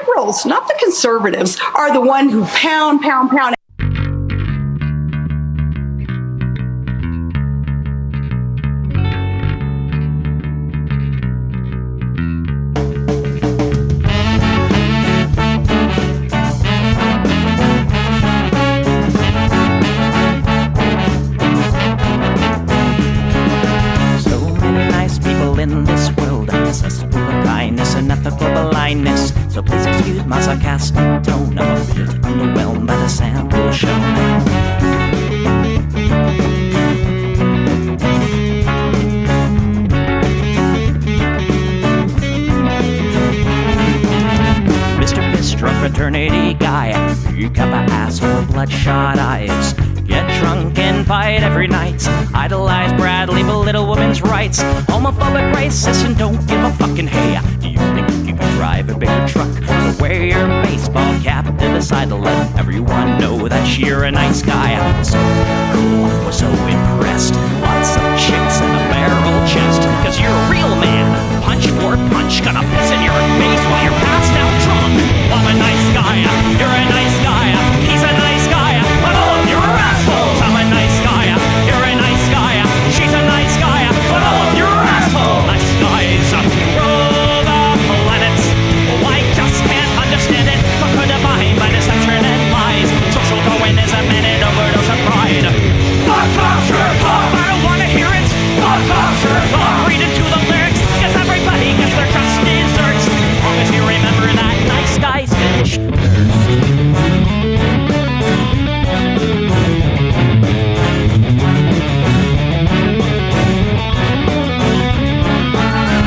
liberals, not the conservatives, are the one who pound. So please excuse my sarcastic tone. I'm a bit underwhelmed by the sample shown. Mr. Piss-drunk fraternity guy, you got my asshole bloodshot eyes. Get drunk and fight every night. Idolize Bradley, belittle women's rights. Homophobic, racist, and don't give a fucking hey. Do you think you can drive a bigger truck? So wear your baseball cap to the side to let everyone know that you're a nice guy. So cool, was so impressed. Lots of chicks in a barrel chest. Cause you're a real man. Punch for punch, gonna piss in your face while you're passed out drunk. I'm a nice guy, you're a nice guy. He's a nice guy, but all of you are assholes. I'm a nice guy, you're a nice guy. She's a nice guy, but all of you are assholes. Nice guys rule the planet. Oh, I just can't understand it. Conquer divine by deception and lies. Social Darwinism and an overdose of pride. Fuck off, jerk off. I don't wanna hear it. Fuck off, jerk off. Read into the lyrics, cause everybody gets their just desserts. As long as you remember that nice guys finish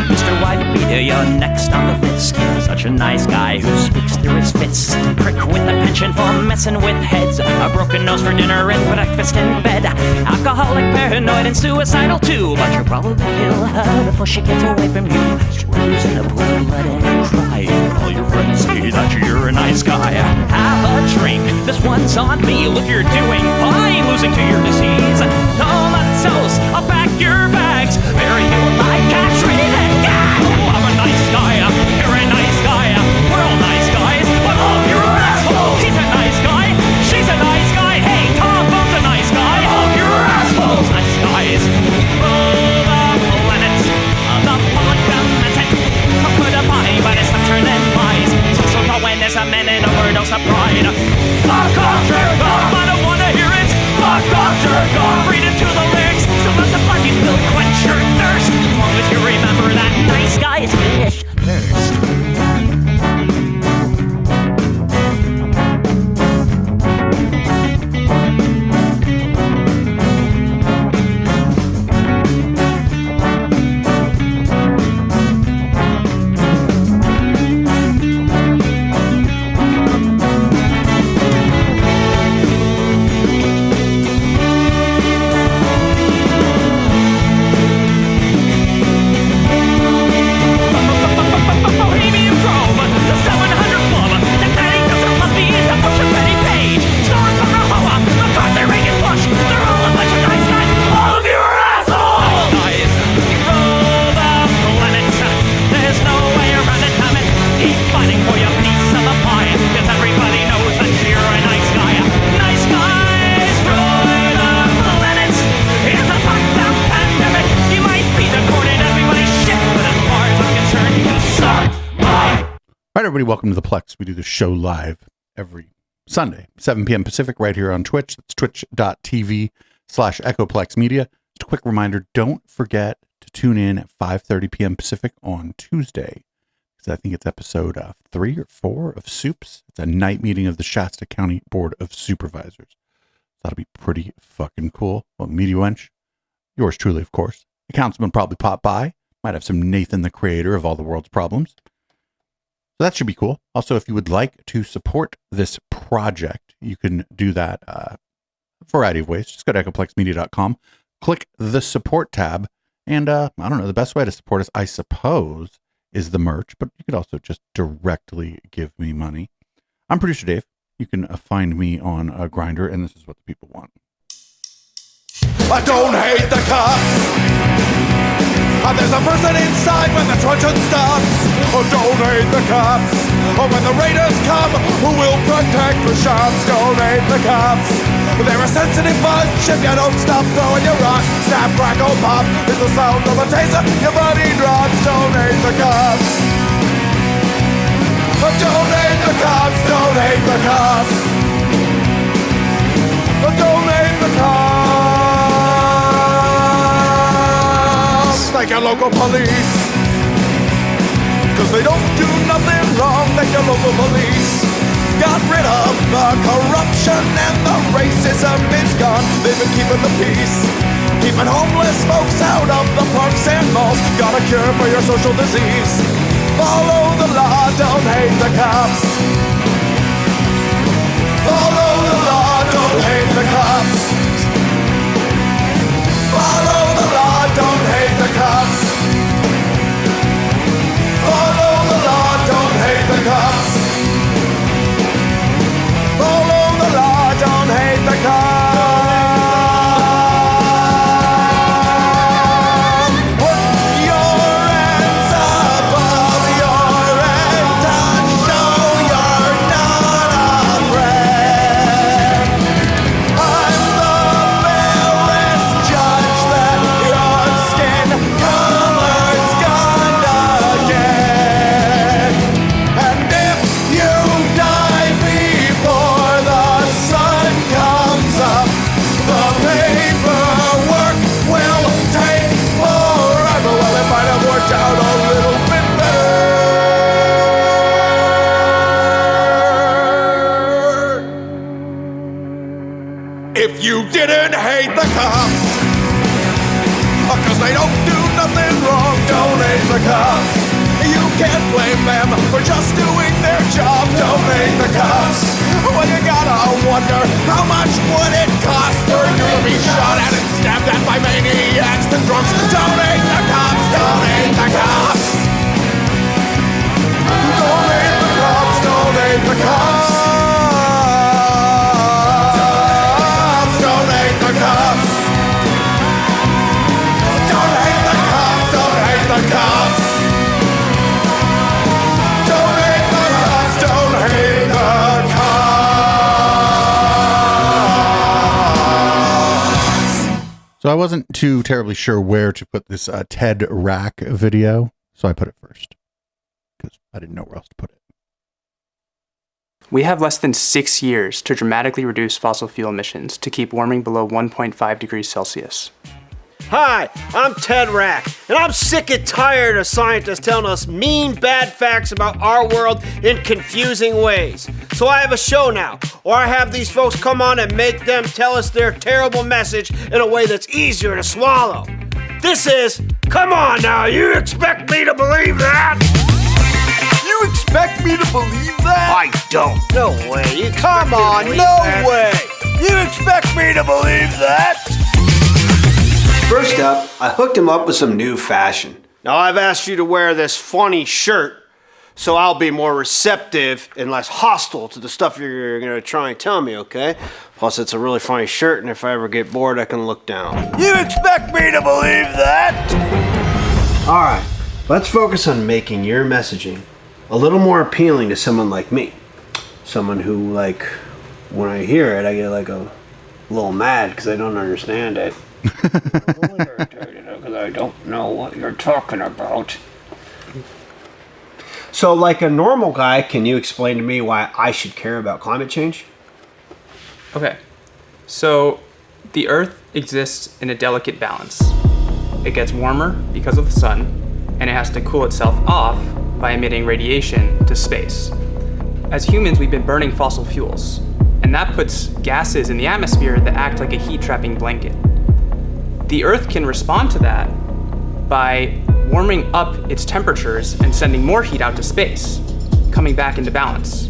Mr. White Beater, you're next on the list. Such a nice guy who speaks through his fists. Prick with a penchant for messing with heads. A broken nose for dinner and breakfast in bed. Alcoholic, paranoid, and suicidal too. But you'll probably kill her before she gets away from you. Swims in a pool of blood and cry. All your friends say that you're a nice guy. Have a drink, this one's on me. Look, you're doing fine, losing to your disease. Comatose, I'll pack your bags. Bury you alive, castrated and gagged. Oh, I'm a nice guy, you're a nice guy. We're all nice guys, but all of you are assholes. He's a nice guy, she's a nice guy. Hey, Tom Bone's a nice guy. All of you are assholes. Nice guys rule the planet. The public benefit. Put a body by deception and lies. Social Darwinism and an overdose of pride. Fuck off, jerk off. I don't wanna hear it. Fuck off, jerk off. Read into the lyrics. So let the party spill quench your thirst. As long as you remember that nice guys finish first. Everybody, welcome to the Plex. We do the show live every Sunday, 7 p.m. Pacific, right here on Twitch. That's twitch.tv/EchoPlex Media. Just a quick reminder, don't forget to tune in at 5:30 p.m. Pacific on Tuesday, because I think it's episode 3 or 4 of Soups. It's a night meeting of the Shasta County Board of Supervisors. That'll be pretty fucking cool. Well, Media Wench, yours truly, of course. The councilman probably pop by. Might have some Nathan, the creator of all the world's problems. So that should be cool. Also, if you would like to support this project, you can do that a variety of ways. Just go to echoplexmedia.com, click the support tab, and I don't know, the best way to support us, I suppose, is the merch, but you could also just directly give me money. I'm Producer Dave. You can find me on Grindr, and this is what the people want. I don't hate the cops. And there's a person inside when the truncheon stops. Oh, donate the cops. Oh, when the raiders come, who will protect the shops? Donate the cops. They're a sensitive bunch if you don't stop throwing your rocks. Snap, crackle, pop is the sound of a taser. Your body drops. Donate the cops. Oh, donate the cops. Donate the cops. Oh, donate the cops. Like your local police. Cause they don't do nothing wrong like your local police. Got rid of the corruption and the racism is gone. They've been keeping the peace, keeping homeless folks out of the parks and malls. Got a cure for your social disease. Follow the law, don't hate the cops. Follow the law, don't hate the cops. Follow the law, don't hate the cops. Follow the law, don't hate the cops. Follow the law, don't hate the cops. Put your hands above your head and show you're not afraid. I'm the fairest judge that your skin color's gonna get. And if you die before the sun comes up, the paperwork will take forever. Well, it might have worked out a little bit better if you didn't hate the cops. Cause they don't do nothing wrong, don't hate the cops. You can't blame them for just doing their job, don't hate the cops. Well, you gotta wonder, how much would it cost for you to be shot at and stabbed at by maniacs and drunks? Don't hate the cops, don't hate the cops. Don't hate the cops, don't hate the cops. Don't hate the cops. Don't hate the cops, don't hate the cops. Don't hate the cops, don't hate the cops. So I wasn't too terribly sure where to put this TED Rack video, so I put it first because I didn't know where else to put it. We have less than 6 years to dramatically reduce fossil fuel emissions to keep warming below 1.5 degrees Celsius. Hi, I'm Ted Rack, and I'm sick and tired of scientists telling us mean, bad facts about our world in confusing ways. So I have a show now, where I have these folks come on and make them tell us their terrible message in a way that's easier to swallow. This is, come on now, you expect me to believe that? You expect me to believe that? I don't. No way. Come on, no way. You expect me to believe that? First up, I hooked him up with some new fashion. Now I've asked you to wear this funny shirt, so I'll be more receptive and less hostile to the stuff you're gonna try and tell me, okay? Plus, it's a really funny shirt, and if I ever get bored, I can look down. You expect me to believe that? All right, let's focus on making your messaging a little more appealing to someone like me. Someone who, like, when I hear it, I get like a little mad because I don't understand it. Because I don't know what you're talking about. So, like a normal guy, can you explain to me why I should care about climate change? Okay, so the Earth exists in a delicate balance. It gets warmer because of the sun, and it has to cool itself off by emitting radiation to space. As humans, we've been burning fossil fuels, and that puts gases in the atmosphere that act like a heat-trapping blanket. The Earth can respond to that by warming up its temperatures and sending more heat out to space, coming back into balance.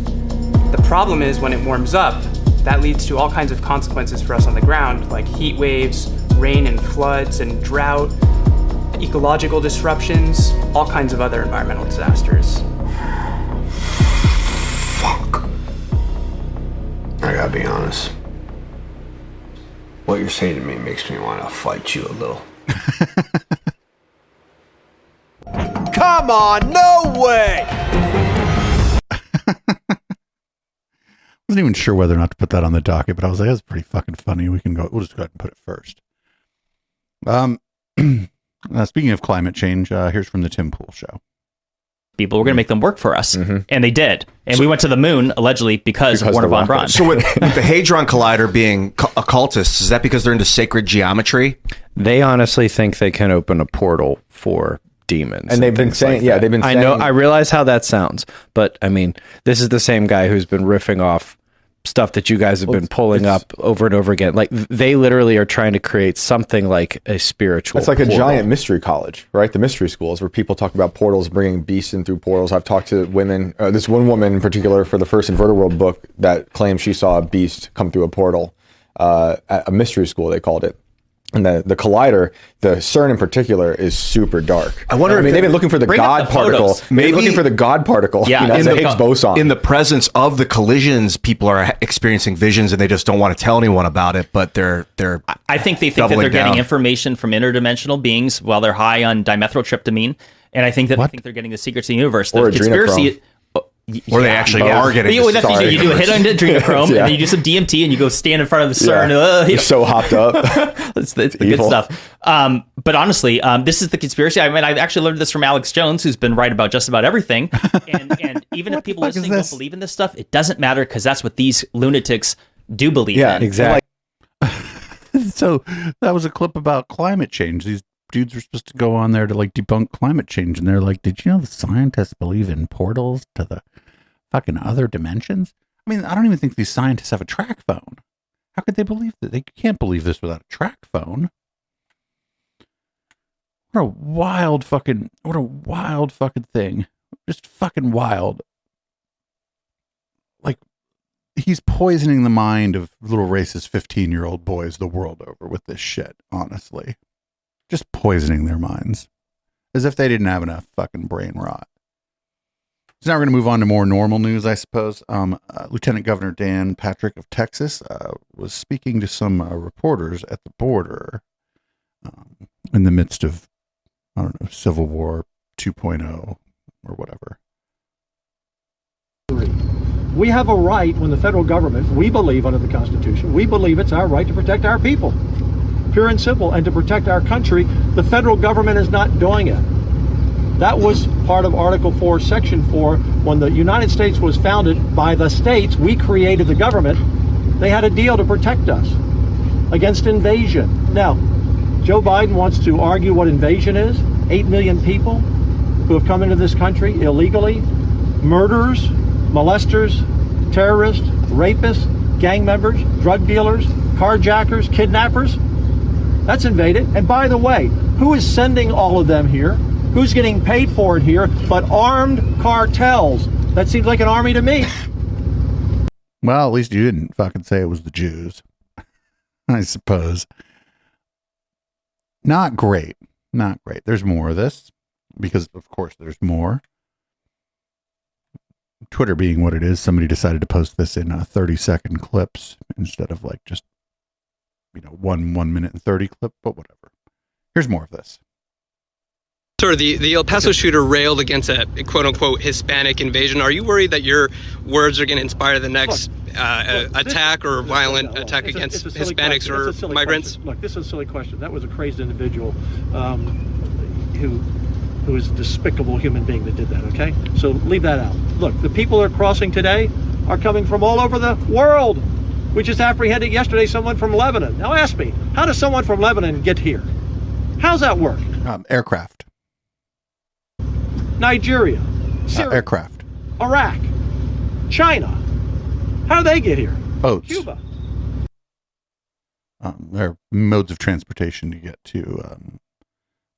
The problem is when it warms up, that leads to all kinds of consequences for us on the ground, like heat waves, rain and floods and drought, ecological disruptions, all kinds of other environmental disasters. Fuck. I gotta be honest. What you're saying to me makes me want to fight you a little. Come on, no way! Wasn't even sure whether or not to put that on the docket, but I was like, that's pretty fucking funny. We'll just go ahead and put it first. Speaking of climate change, here's from the Tim Pool Show. People were going to make them work for us, and they did. And we went to the moon, allegedly, because of Wernher von Braun. So with the Hadron Collider being occultists, is that because they're into sacred geometry? They honestly think they can open a portal for demons. And they've been saying, like they've been saying. I know, I realize how that sounds, but I mean, this is the same guy who's been riffing off stuff that you guys have been pulling up over and over again. Like, they literally are trying to create something like a spiritual It's like portal. a giant mystery college, right? The mystery schools where people talk about portals, bringing beasts in through portals. I've talked to women, this one woman in particular for the first Inverter World book that claims she saw a beast come through a portal at a mystery school, they called it. And the collider, the CERN in particular, is super dark. I wonder. They've been looking for the God particle. Maybe looking for the God particle. Yeah, as a Higgs boson. In the presence of the collisions, people are experiencing visions, and they just don't want to tell anyone about it. But they're. I think they think that they're getting information from interdimensional beings while they're high on dimethyltryptamine, and I think that they think they're getting the secrets of the universe. The Or conspiracy. Or they actually are getting. You do a hit on adrenochrome, and then you do some DMT, and you go stand in front of the CERN. You're so hopped up. It's the good stuff. But honestly, this is the conspiracy. I mean, I actually learned this from Alex Jones, who's been right about just about everything. And even if people listening don't believe in this stuff, it doesn't matter, because that's what these lunatics do believe in. Yeah, exactly. So that was a clip about climate change. These dudes were supposed to go on there to like debunk climate change, and they're like, did you know the scientists believe in portals to the fucking other dimensions? I mean, I don't even think these scientists have a track phone. How could they believe that? They can't believe this without a track phone. What a wild fucking thing. Just fucking wild. Like, he's poisoning the mind of little racist 15-year-old boys the world over with this shit, honestly. Just poisoning their minds. As if they didn't have enough fucking brain rot. So now we're going to move on to more normal news, I suppose. Lieutenant Governor Dan Patrick of Texas was speaking to some reporters at the border in the midst of, I don't know, Civil War 2.0 or whatever. We have a right when the federal government, we believe under the Constitution, we believe it's our right to protect our people. Pure and simple. And to protect our country, the federal government is not doing it. That was part of Article 4, Section 4. When the United States was founded by the states, we created the government. They had a deal to protect us against invasion. Now, Joe Biden wants to argue what invasion is. 8 million people who have come into this country illegally. Murderers, molesters, terrorists, rapists, gang members, drug dealers, carjackers, kidnappers. That's invaded. And by the way, who is sending all of them here? Who's getting paid for it here but armed cartels? That seems like an army to me. Well, at least you didn't fucking say it was the Jews, I suppose. Not great. Not great. There's more of this, because, of course, there's more. Twitter being what it is, somebody decided to post this in 30-second clips instead of like just, 1 minute and 30 clip, but whatever. Here's more of this. Sir, the El Paso shooter railed against a quote-unquote Hispanic invasion. Are you worried that your words are going to inspire the next attack or violent attack against Hispanics or migrants? Question. Look, this is a silly question. That was a crazed individual who is a despicable human being that did that, okay? So leave that out. Look, the people that are crossing today are coming from all over the world. We just apprehended yesterday someone from Lebanon. Now ask me, how does someone from Lebanon get here? How's that work? Aircraft. Nigeria, Syria, aircraft, Iraq, China. How do they get here? Boats. Cuba. There are modes of transportation to get to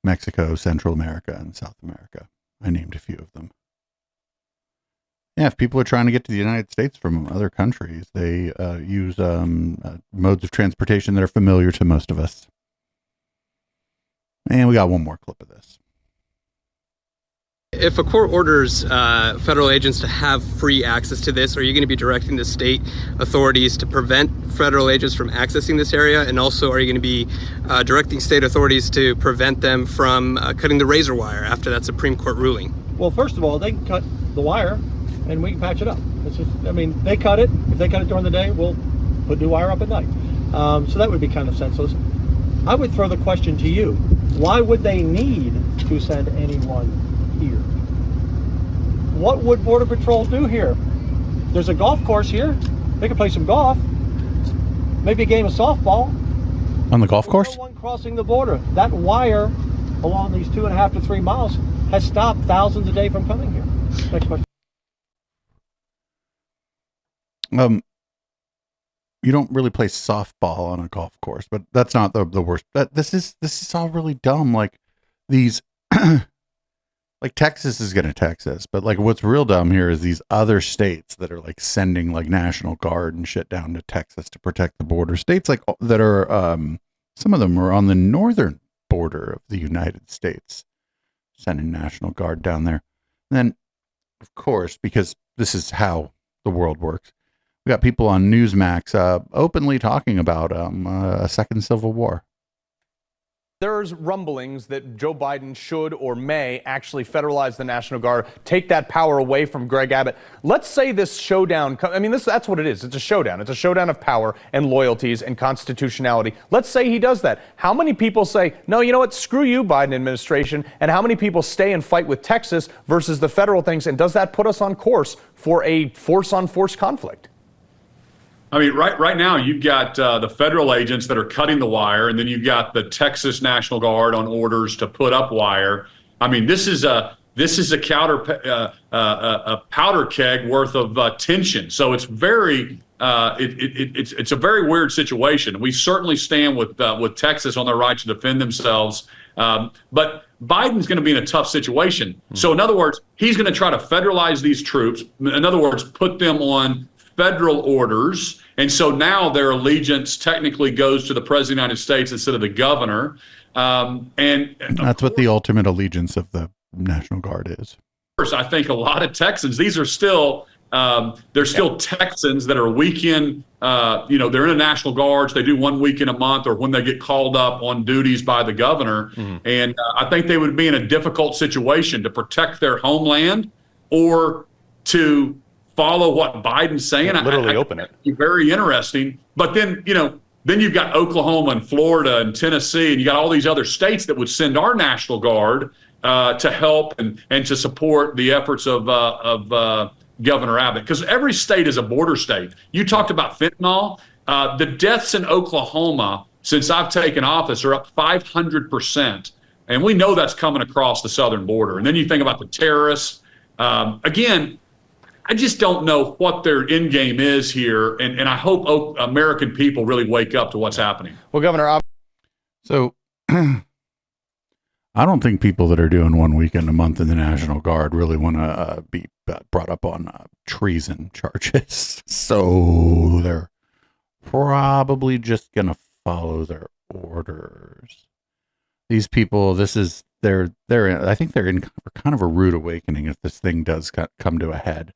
Mexico, Central America, and South America. I named a few of them. Yeah, if people are trying to get to the United States from other countries, they use modes of transportation that are familiar to most of us. And we got one more clip of this. If a court orders federal agents to have free access to this, are you going to be directing the state authorities to prevent federal agents from accessing this area? And also, are you going to be directing state authorities to prevent them from cutting the razor wire after that Supreme Court ruling? Well, first of all, they can cut the wire, and we can patch it up. It's just, I mean, they cut it. If they cut it during the day, we'll put new wire up at night. So that would be kind of senseless. I would throw the question to you. Why would they need to send anyone here? What would Border Patrol do here? There's a golf course here. They could play some golf. Maybe a game of softball. On the golf course? No one crossing the border. That wire along these 2.5 to 3 miles has stopped thousands a day from coming here. Next question. You don't really play softball on a golf course, but that's not the worst. This is all really dumb. Like these, like Texas is going to Texas, but like what's real dumb here is these other states that are like sending like National Guard and shit down to Texas to protect the border. States like that are, some of them are on the northern border of the United States, sending National Guard down there. And then, of course, because this is how the world works, we got people on Newsmax openly talking about a second civil war. There's rumblings that Joe Biden should or may actually federalize the National Guard, take that power away from Greg Abbott. Let's say this showdown, I mean, that's what it is. It's a showdown. It's a showdown of power and loyalties and constitutionality. Let's say he does that. How many people say, no, you know what, screw you, Biden administration, and how many people stay and fight with Texas versus the federal things, and does that put us on course for a force-on-force conflict? I mean, right now you've got the federal agents that are cutting the wire, and then you've got the Texas National Guard on orders to put up wire. I mean, this is a powder keg worth of tension. So it's very it's a very weird situation. We certainly stand with Texas on their right to defend themselves, but Biden's going to be in a tough situation. Mm-hmm. So in other words, he's going to try to federalize these troops. In other words, put them on federal orders, and so now their allegiance technically goes to the president of the United States instead of the governor. And that's what the ultimate allegiance of the National Guard is. Of course, I think a lot of Texans, these are still they're still Texans that are weekend. They're in a National Guard. So they do 1 week in a month, or when they get called up on duties by the governor. Mm-hmm. And I think they would be in a difficult situation to protect their homeland or to follow what Biden's saying. Literally open it. Very interesting. But then, then you've got Oklahoma and Florida and Tennessee, and you got all these other states that would send our National Guard to help and to support the efforts of Governor Abbott. Because every state is a border state. You talked about fentanyl. The deaths in Oklahoma since I've taken office are up 500%. And we know that's coming across the southern border. And then you think about the terrorists. Again, I just don't know what their end game is here, and I hope American people really wake up to what's happening. Well, Governor, so I don't think people that are doing 1 weekend a month in the National Guard really want to be brought up on treason charges. So they're probably just going to follow their orders. These people, I think they're in kind of a rude awakening if this thing does come to a head.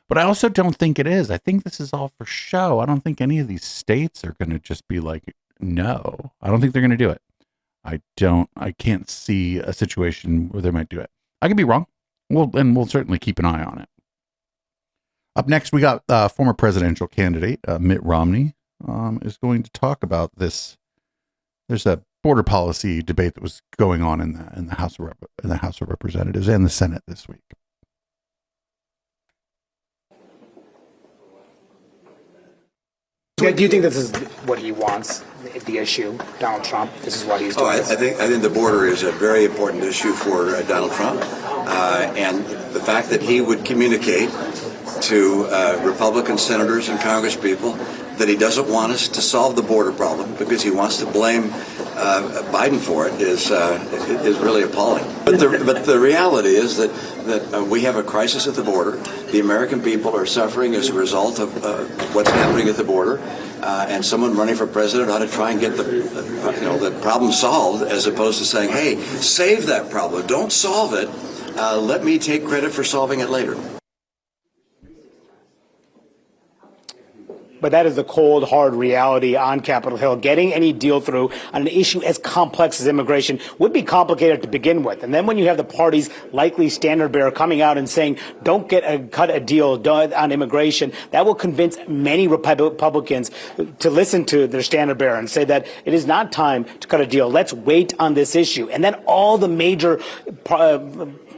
But I also don't think it is. I think this is all for show. I don't think any of these states are going to just be like, no. I don't think they're going to do it. I can't see a situation where they might do it. I could be wrong. We'll certainly keep an eye on it. Up next, we got former presidential candidate Mitt Romney is going to talk about this. There's a border policy debate that was going on in the House of Representatives and the Senate this week. Do you think this is what he wants, the issue, Donald Trump? This is what he's doing? I think the border is a very important issue for Donald Trump. And the fact that he would communicate to Republican senators and congresspeople that he doesn't want us to solve the border problem because he wants to blame Biden for it is really appalling. But the reality is that we have a crisis at the border. The American people are suffering as a result of what's happening at the border, and someone running for president ought to try and get the problem solved, as opposed to saying, "Hey, save that problem. Don't solve it. Let me take credit for solving it later." but that is the cold, hard reality on Capitol Hill. Getting any deal through on an issue as complex as immigration would be complicated to begin with. And then when you have the party's likely standard bearer coming out and saying, don't cut a deal on immigration, that will convince many Republicans to listen to their standard bearer and say that it is not time to cut a deal. Let's wait on this issue. And then all the major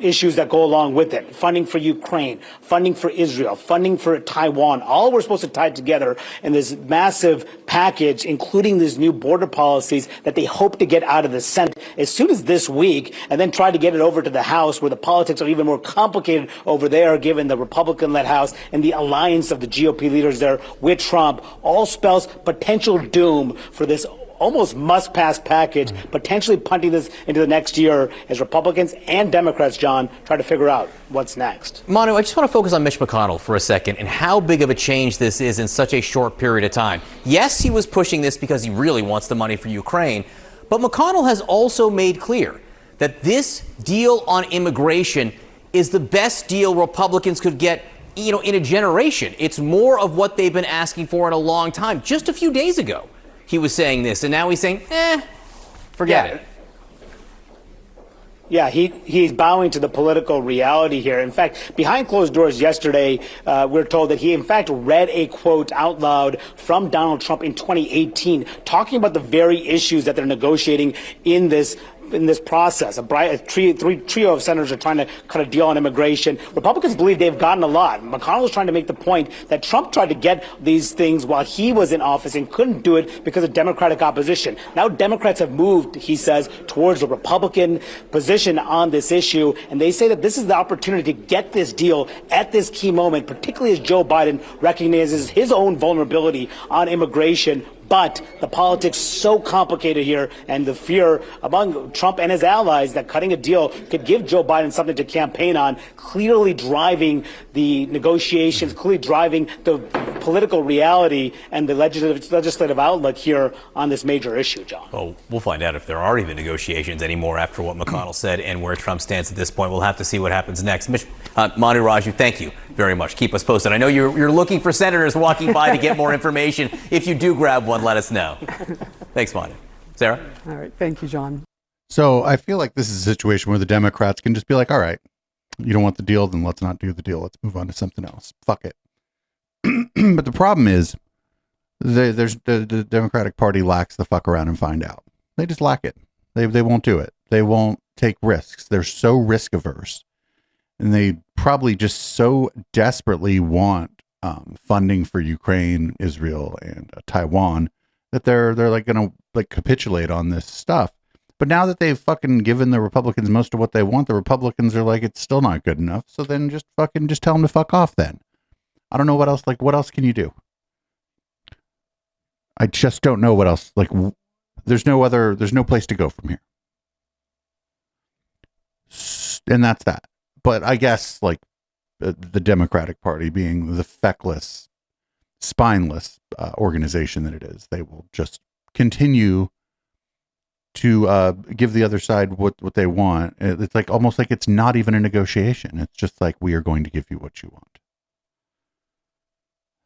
issues that go along with it, funding for Ukraine, funding for Israel, funding for Taiwan, all we're supposed to tie together in this massive package, including these new border policies that they hope to get out of the Senate as soon as this week, and then try to get it over to the House, where the politics are even more complicated over there, given the Republican-led House and the alliance of the GOP leaders there with Trump, all spells potential doom for this almost must-pass package, potentially punting this into the next year as Republicans and Democrats, John, try to figure out what's next. Manu, I just want to focus on Mitch McConnell for a second and how big of a change this is in such a short period of time. Yes, he was pushing this because he really wants the money for Ukraine, but McConnell has also made clear that this deal on immigration is the best deal Republicans could get, in a generation. It's more of what they've been asking for in a long time. Just a few days ago, he was saying this, and now he's saying, forget it. Yeah, he's bowing to the political reality here. In fact, behind closed doors yesterday, we're told that he, in fact, read a quote out loud from Donald Trump in 2018, talking about the very issues that they're negotiating in this process. A trio of senators are trying to cut a deal on immigration. Republicans believe they've gotten a lot. McConnell is trying to make the point that Trump tried to get these things while he was in office and couldn't do it because of Democratic opposition. Now Democrats have moved, he says, towards a Republican position on this issue, and they say that this is the opportunity to get this deal at this key moment, particularly as Joe Biden recognizes his own vulnerability on immigration. But the politics so complicated here, and the fear among Trump and his allies that cutting a deal could give Joe Biden something to campaign on, clearly driving the negotiations, clearly driving the political reality and the legislative outlook here on this major issue, John. Well, we'll find out if there are even negotiations anymore after what McConnell said and where Trump stands at this point. We'll have to see what happens next. Manu Raju, thank you very much. Keep us posted. I know you're looking for senators walking by to get more information. If you do grab one, let us know. Thanks, Manu. Sarah? All right. Thank you, John. So I feel like this is a situation where the Democrats can just be like, all right, you don't want the deal, then let's not do the deal. Let's move on to something else. Fuck it. But the problem is the Democratic Party lacks the fuck around and find out. They just lack it. They won't do it. They won't take risks. They're so risk averse. And they probably just so desperately want funding for Ukraine, Israel, and Taiwan that they're like going to like capitulate on this stuff. But now that they've fucking given the Republicans most of what they want, the Republicans are like, it's still not good enough. So then just tell them to fuck off then. I don't know what else, what else can you do? I just don't know what else, there's no place to go from here. And that's that. But I guess the Democratic Party being the feckless, spineless organization that it is, they will just continue to give the other side what they want. It's almost like it's not even a negotiation. It's just like, we are going to give you what you want.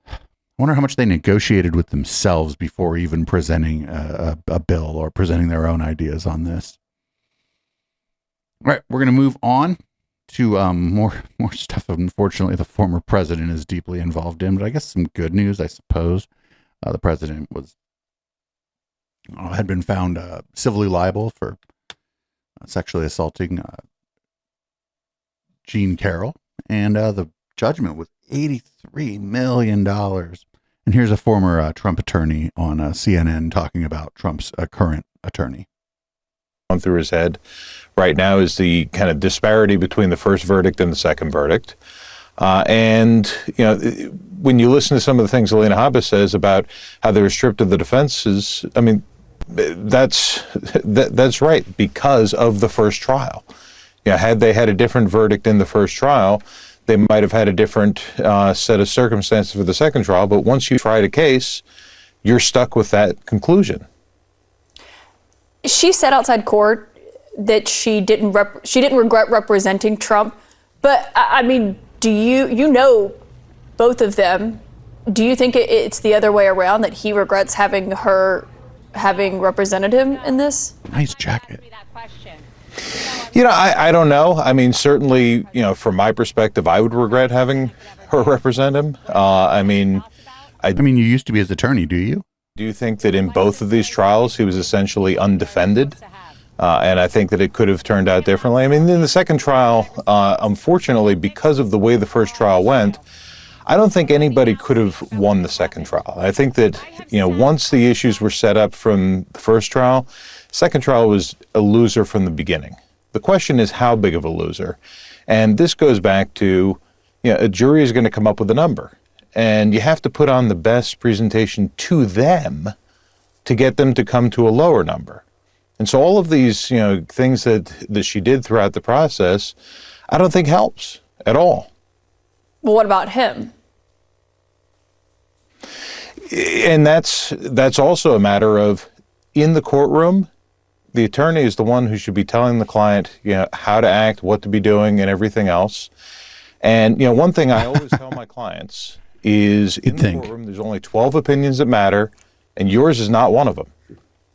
I wonder how much they negotiated with themselves before even presenting a bill or presenting their own ideas on this. All right, we're going to move on to more stuff. Unfortunately, the former president is deeply involved in, but I guess some good news, I suppose. The president had been found civilly liable for sexually assaulting Jean Carroll, and the judgment was $83 million. And here's a former Trump attorney on CNN talking about Trump's current attorney. Through his head right now is the kind of disparity between the first verdict and the second verdict. And, when you listen to some of the things Alina Habba says about how they were stripped of the defenses, I mean, that's right, because of the first trial. Had they had a different verdict in the first trial, they might have had a different set of circumstances for the second trial. But once you tried a case, you're stuck with that conclusion. She said outside court that she didn't regret representing Trump. But I mean, do you know both of them? do you think it's the other way around, that he regrets having represented him in this? Nice jacket. I don't know. I mean, certainly, from my perspective, I would regret having her represent him. I mean, you used to be his attorney, do you? Do you think that in both of these trials he was essentially undefended? And I think that it could have turned out differently. I mean, in the second trial, unfortunately, because of the way the first trial went, I don't think anybody could have won the second trial. I think that, once the issues were set up from the first trial, second trial was a loser from the beginning. The question is how big of a loser. And this goes back to, a jury is going to come up with a number. And you have to put on the best presentation to them to get them to come to a lower number. And so all of these, things that she did throughout the process, I don't think helps at all. Well, what about him? And that's also a matter of, in the courtroom, the attorney is the one who should be telling the client, how to act, what to be doing, and everything else. And, one thing I always tell my clients is, in the courtroom, there's only 12 opinions that matter, and yours is not one of them.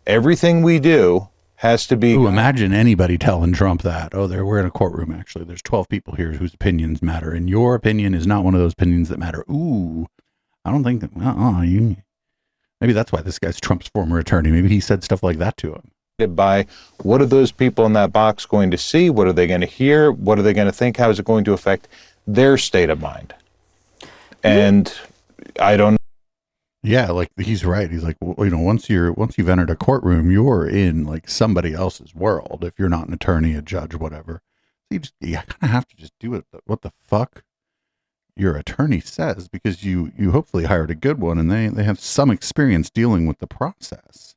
Everything we do has to be... Ooh, imagine anybody telling Trump that. Oh, we're in a courtroom, actually. There's 12 people here whose opinions matter, and your opinion is not one of those opinions that matter. Ooh, I don't think... Maybe that's why this guy's Trump's former attorney. Maybe he said stuff like that to him. By what are those people in that box going to see? What are they going to hear? What are they going to think? How is it going to affect their state of mind? And I don't. Yeah, like he's right. He's like, once you've entered a courtroom, you're in like somebody else's world. If you're not an attorney, a judge, whatever, you kind of have to just do it. What the fuck your attorney says, because you hopefully hired a good one and they have some experience dealing with the process.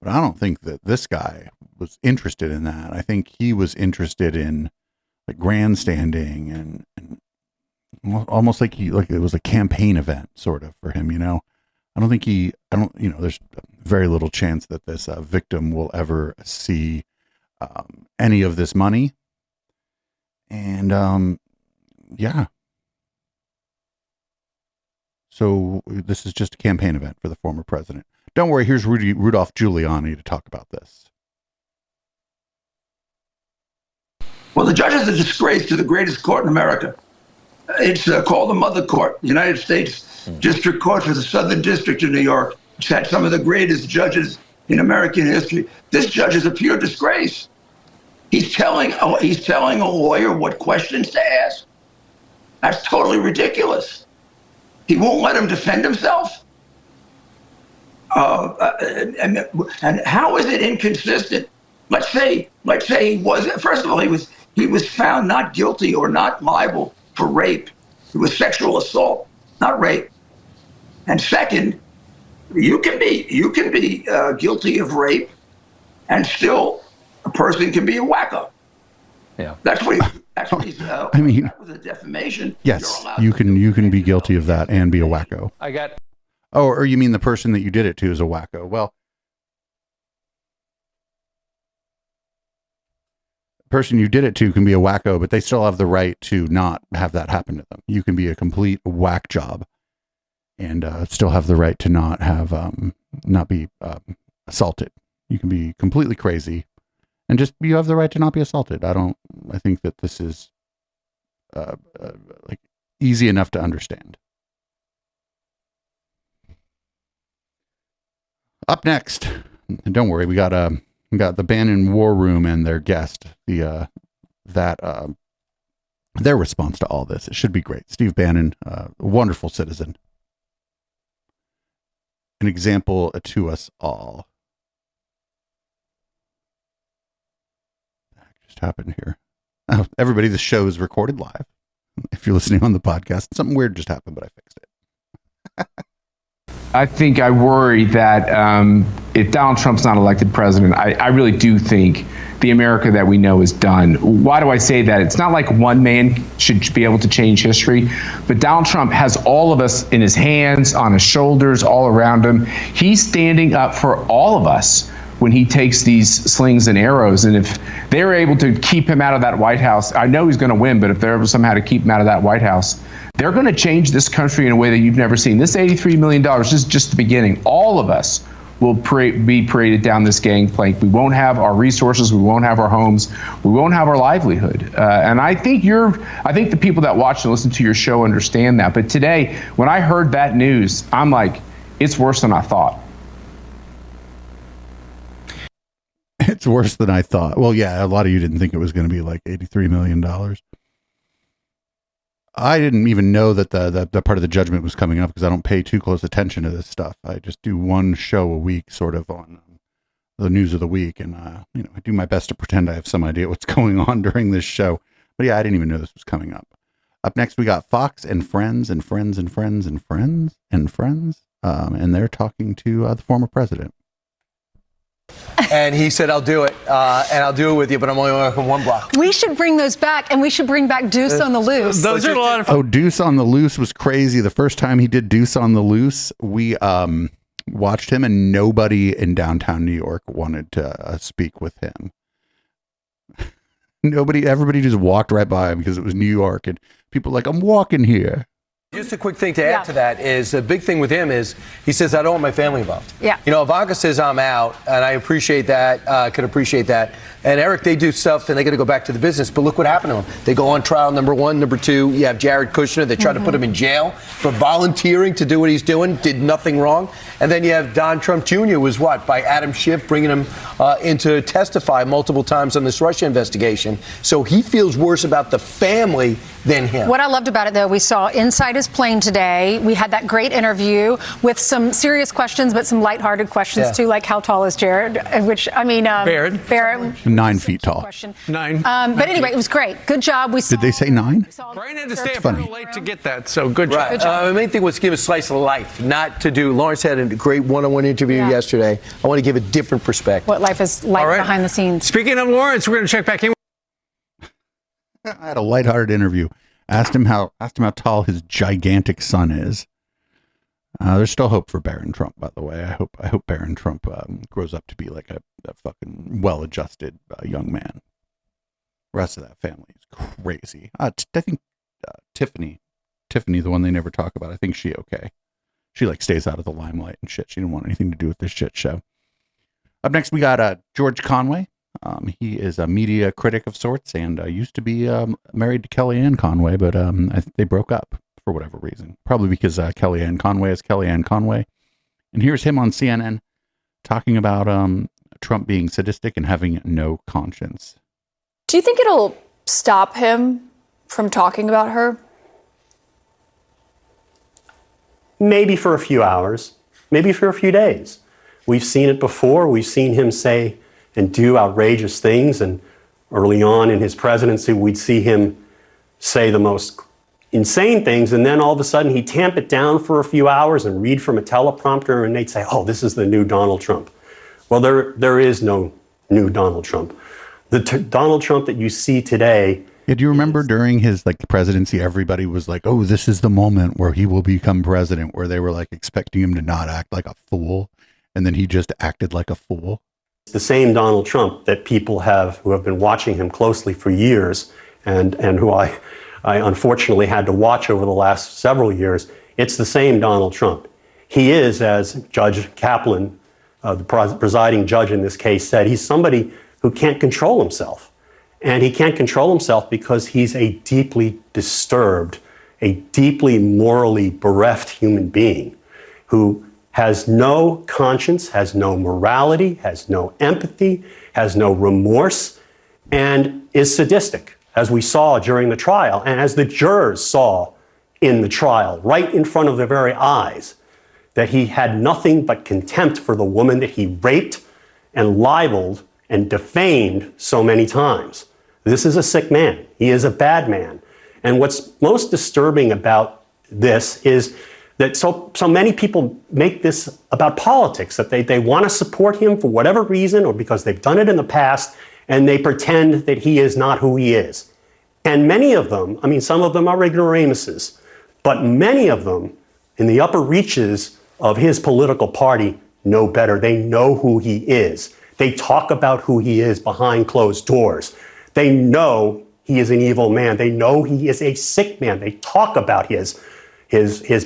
But I don't think that this guy was interested in that. I think he was interested in like grandstanding and almost like it was a campaign event sort of for him, I don't think there's very little chance that this victim will ever see any of this money. And yeah. So this is just a campaign event for the former president. Don't worry, here's Rudolph Giuliani to talk about this. Well, the judge is a disgrace to the greatest court in America. It's called the Mother Court, the United States District Court for the Southern District of New York. It's had some of the greatest judges in American history. This judge is a pure disgrace. He's telling a lawyer what questions to ask. That's totally ridiculous. He won't let him defend himself. And how is it inconsistent? Let's say he was, first of all, he was found not guilty or not liable for rape. It was sexual assault, not rape. And second, you can be guilty of rape, and still a person can be a wacko. Yeah, that's what he's. I mean, that was a defamation. Yes, you can be guilty of that and be a wacko. Oh, or you mean the person that you did it to is a wacko? Well, the person you did it to can be a wacko, but they still have the right to not have that happen to them. You can be a complete whack job and still have the right to not have not be assaulted. You can be completely crazy and just you have the right to not be assaulted. I think that this is like easy enough to understand. Up next, and don't worry, we got the Bannon War Room and their guest, their response to all this. It should be great. Steve Bannon, a wonderful citizen, an example to us all. What just happened here? Oh, everybody, the show is recorded live. If you're listening on the podcast, something weird just happened, but I fixed it. I think I worry that if Donald Trump's not elected president, I really do think the America that we know is done. Why do I say that? It's not like one man should be able to change history, but Donald Trump has all of us in his hands, on his shoulders, all around him. He's standing up for all of us when he takes these slings and arrows. And if they're able to keep him out of that White House, I know he's going to win, but if they're able somehow to keep him out of that White House, They're going to change this country in a way that you've never seen. This $83 million is just the beginning. All of us will be paraded down this gangplank. We won't have our resources. We won't have our homes. We won't have our livelihood. And I think the people that watch and listen to your show understand that. But today, when I heard that news, I'm like, it's worse than I thought. It's worse than I thought. Well, yeah, a lot of you didn't think it was going to be like $83 million. I didn't even know that the part of the judgment was coming up because I don't pay too close attention to this stuff. I just do one show a week, sort of on the news of the week, and I do my best to pretend I have some idea what's going on during this show. But yeah, I didn't even know this was coming up. Up next, we got Fox and Friends and Friends and Friends and Friends and Friends, and they're talking to the former president. And he said, I'll do it, and I'll do it with you, but I'm only working one block. We should bring those back, and we should bring back Deuce on the Loose. Those are a lot of fun. Oh, Deuce on the Loose was crazy. The first time he did Deuce on the Loose, we watched him, and nobody in downtown New York wanted to speak with him. Everybody just walked right by him because it was New York, and people were like, I'm walking here. Just a quick thing to add to that is a big thing with him is he says, I don't want my family involved. Yeah. Ivanka says, I'm out, and I appreciate that, could appreciate that. And Eric, they do stuff, and they got to go back to the business. But look what happened to them. They go on trial, number one. Number two, you have Jared Kushner. They tried to put him in jail for volunteering to do what he's doing, did nothing wrong. And then you have Don Trump Jr. was by Adam Schiff, bringing him in to testify multiple times on this Russia investigation. So he feels worse about the family than him. What I loved about it, though, we saw inside his plane today. We had that great interview with some serious questions, but some lighthearted questions, too, like how tall is Jared? Which, Barrett. 9 feet tall. 9. But anyway, it was great. Good job. Did they say 9? Brian had to stay up funny. real late to get that, so good job. Right. The main thing was to give a slice of life, not to do. Lawrence had a great one-on-one interview yesterday. I want to give a different perspective. What life is like behind the scenes. Speaking of Lawrence, we're going to check back in. I had a lighthearted interview. Asked him how tall his gigantic son is. There's still hope for Barron Trump, by the way. I hope Barron Trump grows up to be like a fucking well-adjusted young man. The rest of that family is crazy. I think Tiffany, the one they never talk about, I think she okay. She stays out of the limelight and shit. She didn't want anything to do with this shit show. Up next, we got George Conway. He is a media critic of sorts and used to be married to Kellyanne Conway, but they broke up for whatever reason. Probably because Kellyanne Conway is Kellyanne Conway. And here's him on CNN talking about Trump being sadistic and having no conscience. Do you think it'll stop him from talking about her? Maybe for a few hours, maybe for a few days. We've seen it before. We've seen him say and do outrageous things. And early on in his presidency, we'd see him say the most insane things. And then all of a sudden he'd tamp it down for a few hours and read from a teleprompter. And they'd say, oh, this is the new Donald Trump. Well, there is no new Donald Trump. The Donald Trump that you see today. Yeah, do you remember during his presidency, everybody was like, oh, this is the moment where he will become president, where they were expecting him to not act like a fool. And then he just acted like a fool. The same Donald Trump that people who have been watching him closely for years and who I unfortunately had to watch over the last several years, it's the same Donald Trump. He is, as Judge Kaplan, the presiding judge in this case, said, he's somebody who can't control himself. And he can't control himself because he's a deeply disturbed, a deeply morally bereft human being who has no conscience, has no morality, has no empathy, has no remorse, and is sadistic, as we saw during the trial, and as the jurors saw in the trial, right in front of their very eyes, that he had nothing but contempt for the woman that he raped and libeled and defamed so many times. This is a sick man. He is a bad man. And what's most disturbing about this is that so many people make this about politics, that they want to support him for whatever reason or because they've done it in the past, and they pretend that he is not who he is. And many of them, some of them are ignoramuses, but many of them in the upper reaches of his political party know better. They know who he is. They talk about who he is behind closed doors. They know he is an evil man. They know he is a sick man. They talk about his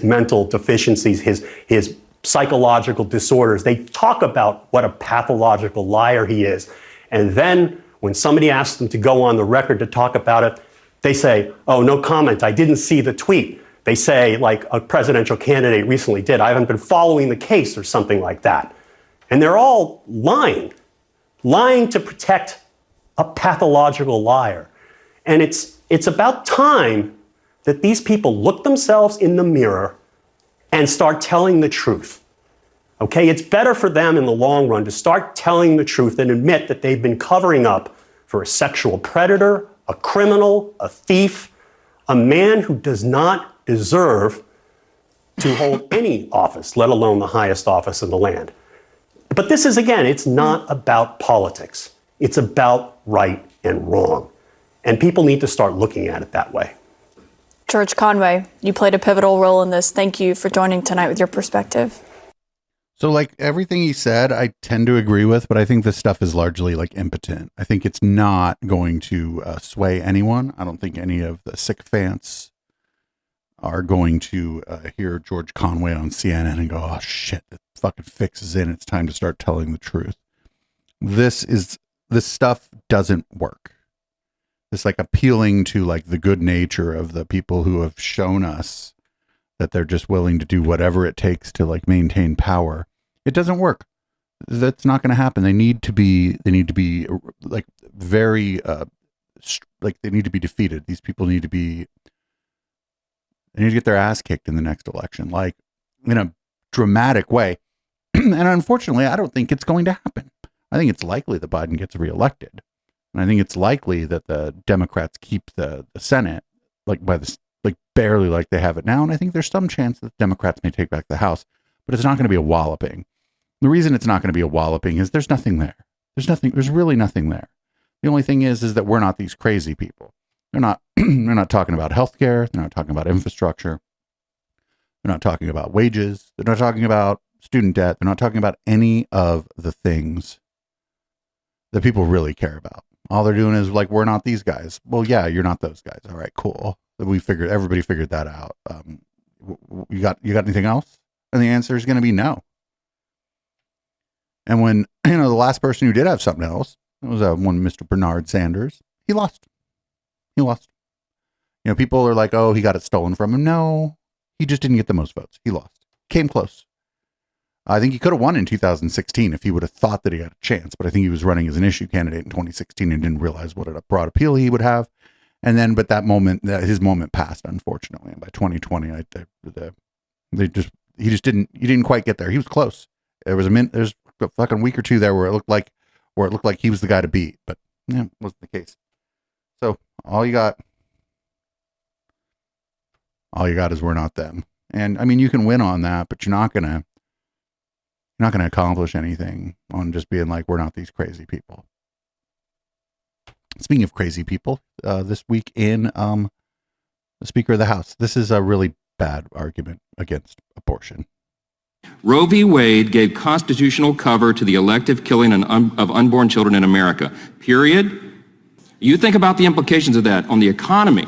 mental deficiencies, his psychological disorders. They talk about what a pathological liar he is. And then when somebody asks them to go on the record to talk about it, they say, oh, no comment. I didn't see the tweet. They say, like a presidential candidate recently did, I haven't been following the case or something like that. And they're all lying to protect a pathological liar. And it's about time that these people look themselves in the mirror and start telling the truth. Okay, it's better for them in the long run to start telling the truth and admit that they've been covering up for a sexual predator, a criminal, a thief, a man who does not deserve to hold any office, let alone the highest office in the land. But this is, again, it's not about politics. It's about right and wrong. And people need to start looking at it that way. George Conway, you played a pivotal role in this. Thank you for joining tonight with your perspective. So, like, everything he said, I tend to agree with, but I think this stuff is largely, like, impotent. I think it's not going to sway anyone. I don't think any of the sycophants are going to hear George Conway on CNN and go, oh, shit, the fucking fix is in. It's time to start telling the truth. This stuff doesn't work. It's like appealing to, like, the good nature of the people who have shown us that they're just willing to do whatever it takes to, like, maintain power. It doesn't work. That's not going to happen. They need to be like very, like they need to be defeated. These people need to get their ass kicked in the next election, like in a dramatic way. And unfortunately, I don't think it's going to happen. I think it's likely that Biden gets reelected. And I think it's likely that the Democrats keep the Senate like barely like they have it now. And I think there's some chance that the Democrats may take back the House, but it's not going to be a walloping. The reason it's not going to be a walloping is there's nothing there. There's really nothing there. The only thing is that we're not these crazy people. They're not talking about healthcare. They're not talking about infrastructure. They're not talking about wages. They're not talking about student debt. They're not talking about any of the things that people really care about. All they're doing is like, we're not these guys. Well, yeah, you're not those guys. All right, cool. Everybody figured that out. You got anything else? And the answer is going to be no. And when, the last person who did have something else, it was one Mr. Bernard Sanders. He lost. People are like, oh, he got it stolen from him. No, he just didn't get the most votes. He lost. Came close. I think he could have won in 2016 if he would have thought that he had a chance. But I think he was running as an issue candidate in 2016 and didn't realize what a broad appeal he would have. And then, but that moment, his moment passed, unfortunately. And by 2020, he didn't quite get there. He was close. There's a fucking week or two there where it looked like he was the guy to beat, but yeah, it wasn't the case. So all you got is we're not them. And I mean, you can win on that, but you're not gonna accomplish anything on just being like, we're not these crazy people. Speaking of crazy people, this week in the Speaker of the House, this is a really bad argument against abortion. Roe v. Wade gave constitutional cover to the elective killing of unborn children in America, period. You think about the implications of that on the economy.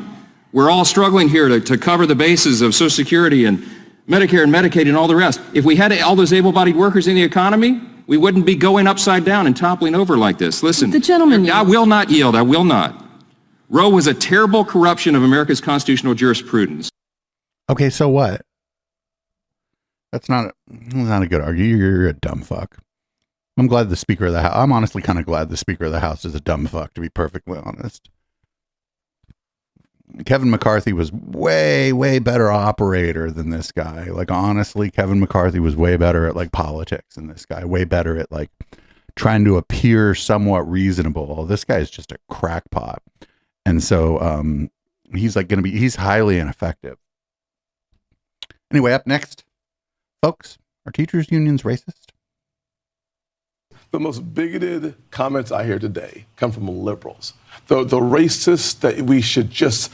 We're all struggling here to cover the bases of Social Security and Medicare and Medicaid and all the rest. If we had all those able-bodied workers in the economy, we wouldn't be going upside down and toppling over like this. Listen, the gentleman, I will not yield. I will not. Roe was a terrible corruption of America's constitutional jurisprudence. Okay, so what? That's not a good argument. You're a dumb fuck. I'm glad the Speaker of the House. I'm honestly kind of glad the Speaker of the House is a dumb fuck, to be perfectly honest. Kevin McCarthy was way, way better operator than this guy. Like, honestly, Kevin McCarthy was way better at, like, politics than this guy. Way better at, like, trying to appear somewhat reasonable. This guy is just a crackpot. And so he's, like, he's highly ineffective. Anyway, up next, folks, are teachers' unions racist? The most bigoted comments I hear today come from liberals. The racists that we should just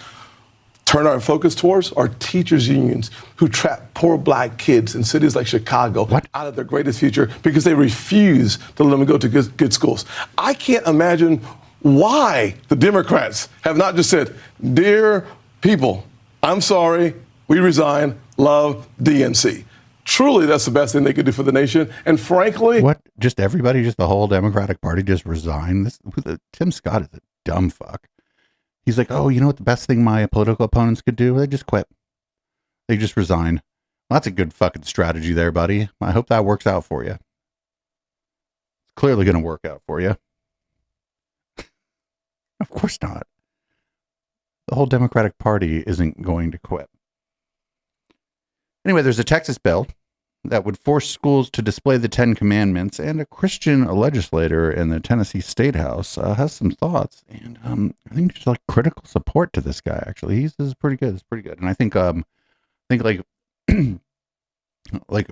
turn our focus towards are teachers' unions who trap poor black kids in cities like Chicago out of their greatest future because they refuse to let them go to good schools. I can't imagine why the Democrats have not just said, dear people, I'm sorry, we resign, love DNC. Truly, that's the best thing they could do for the nation. And frankly... What? Just everybody, just the whole Democratic Party just resigned? Tim Scott is a dumb fuck. He's like, oh, you know what the best thing my political opponents could do? They just quit. They just resign. Well, that's a good fucking strategy there, buddy. I hope that works out for you. It's clearly going to work out for you. Of course not. The whole Democratic Party isn't going to quit. Anyway, there's a Texas bill that would force schools to display the 10 Commandments, and a Christian legislator in the Tennessee State House has some thoughts, and I think there's like critical support to this guy. Actually, this is pretty good. It's pretty good, and I think like like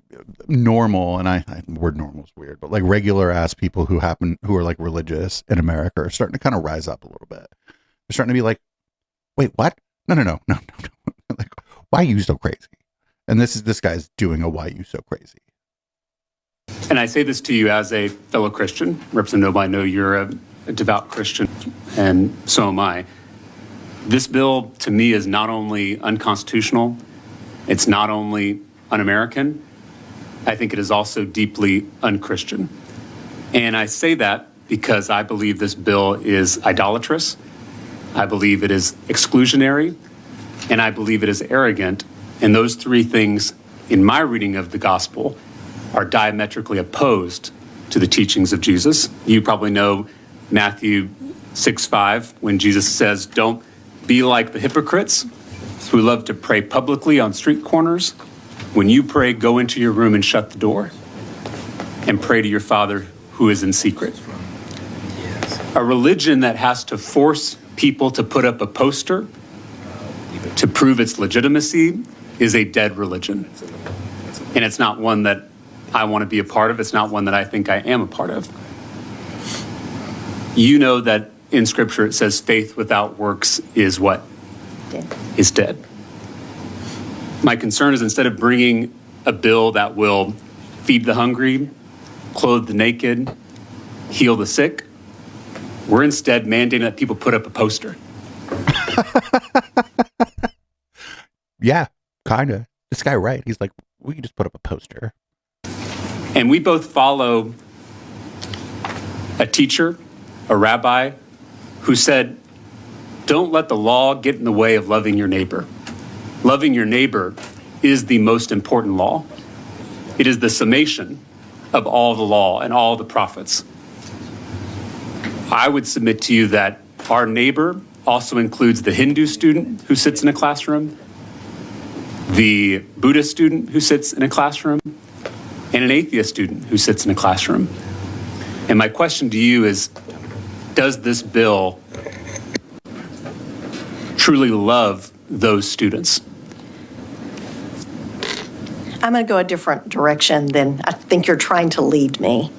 normal, and I word normal is weird, but like regular ass people who are like religious in America are starting to kind of rise up a little bit. They're starting to be like, wait, what? No. Like, why are you so crazy? And this guy's doing a why you so crazy. And I say this to you as a fellow Christian. Representative Noble, I know you're a devout Christian, and so am I. This bill, to me, is not only unconstitutional, it's not only un-American, I think it is also deeply un-Christian. And I say that because I believe this bill is idolatrous, I believe it is exclusionary, and I believe it is arrogant. And those three things, in my reading of the gospel, are diametrically opposed to the teachings of Jesus. You probably know Matthew 6:5, when Jesus says, don't be like the hypocrites who love to pray publicly on street corners. When you pray, go into your room and shut the door and pray to your Father who is in secret. A religion that has to force people to put up a poster to prove its legitimacy is a dead religion. And it's not one that I want to be a part of. It's not one that I think I am a part of. You know that in Scripture it says faith without works is what? Dead. Is dead. My concern is instead of bringing a bill that will feed the hungry, clothe the naked, heal the sick, we're instead mandating that people put up a poster. Yeah. Kind of. This guy, right? He's like, we can just put up a poster. And we both follow a teacher, a rabbi, who said, don't let the law get in the way of loving your neighbor. Loving your neighbor is the most important law. It is the summation of all the law and all the prophets. I would submit to you that our neighbor also includes the Hindu student who sits in a classroom, the Buddhist student who sits in a classroom, and an atheist student who sits in a classroom. And my question to you is, does this bill truly love those students? I'm going to go a different direction than I think you're trying to lead me.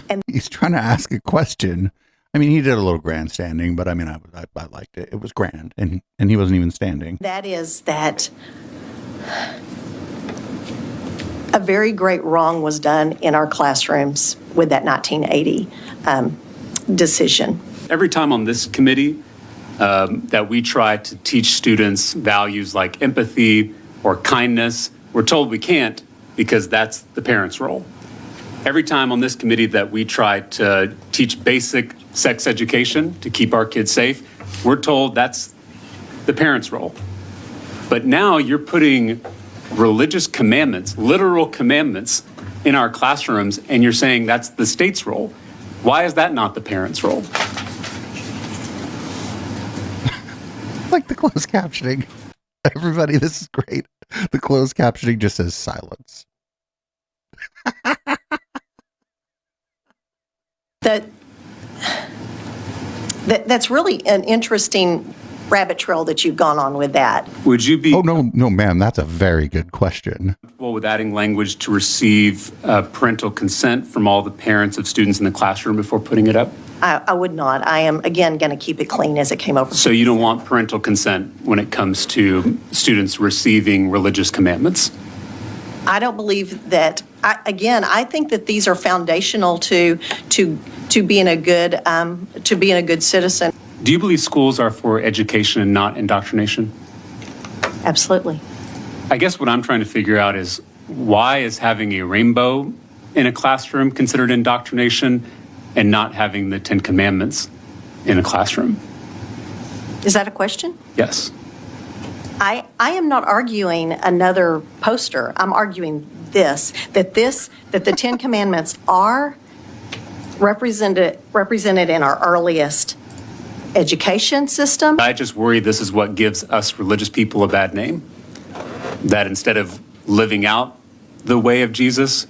And he's trying to ask a question. I mean, he did a little grandstanding, but I mean, I liked it. It was grand, and he wasn't even standing. that is that a very great wrong was done in our classrooms with that 1980 decision. Every time on this committee that we try to teach students values like empathy or kindness, we're told we can't because that's the parents' role. Every time on this committee that we try to teach basic sex education to keep our kids safe, we're told that's the parents' role. But now you're putting religious commandments, literal commandments, in our classrooms, and you're saying that's the state's role. Why is that not the parents' role? Like the closed captioning. Everybody, this is great. The closed captioning just says silence. That's really an interesting rabbit trail that you've gone on with that. Would you be... Oh, no, ma'am. That's a very good question. Well, with adding language to receive parental consent from all the parents of students in the classroom before putting it up? I would not. I am, again, going to keep it clean as it came over. So you don't want parental consent when it comes to students receiving religious commandments? I don't believe that. I think that these are foundational to to being a good citizen. Do you believe schools are for education and not indoctrination? Absolutely. I guess what I'm trying to figure out is why is having a rainbow in a classroom considered indoctrination and not having the 10 Commandments in a classroom? Is that a question? Yes. I am not arguing another poster. I'm arguing that the 10 Commandments are represented in our earliest education system. I just worry this is what gives us religious people a bad name. That instead of living out the way of Jesus,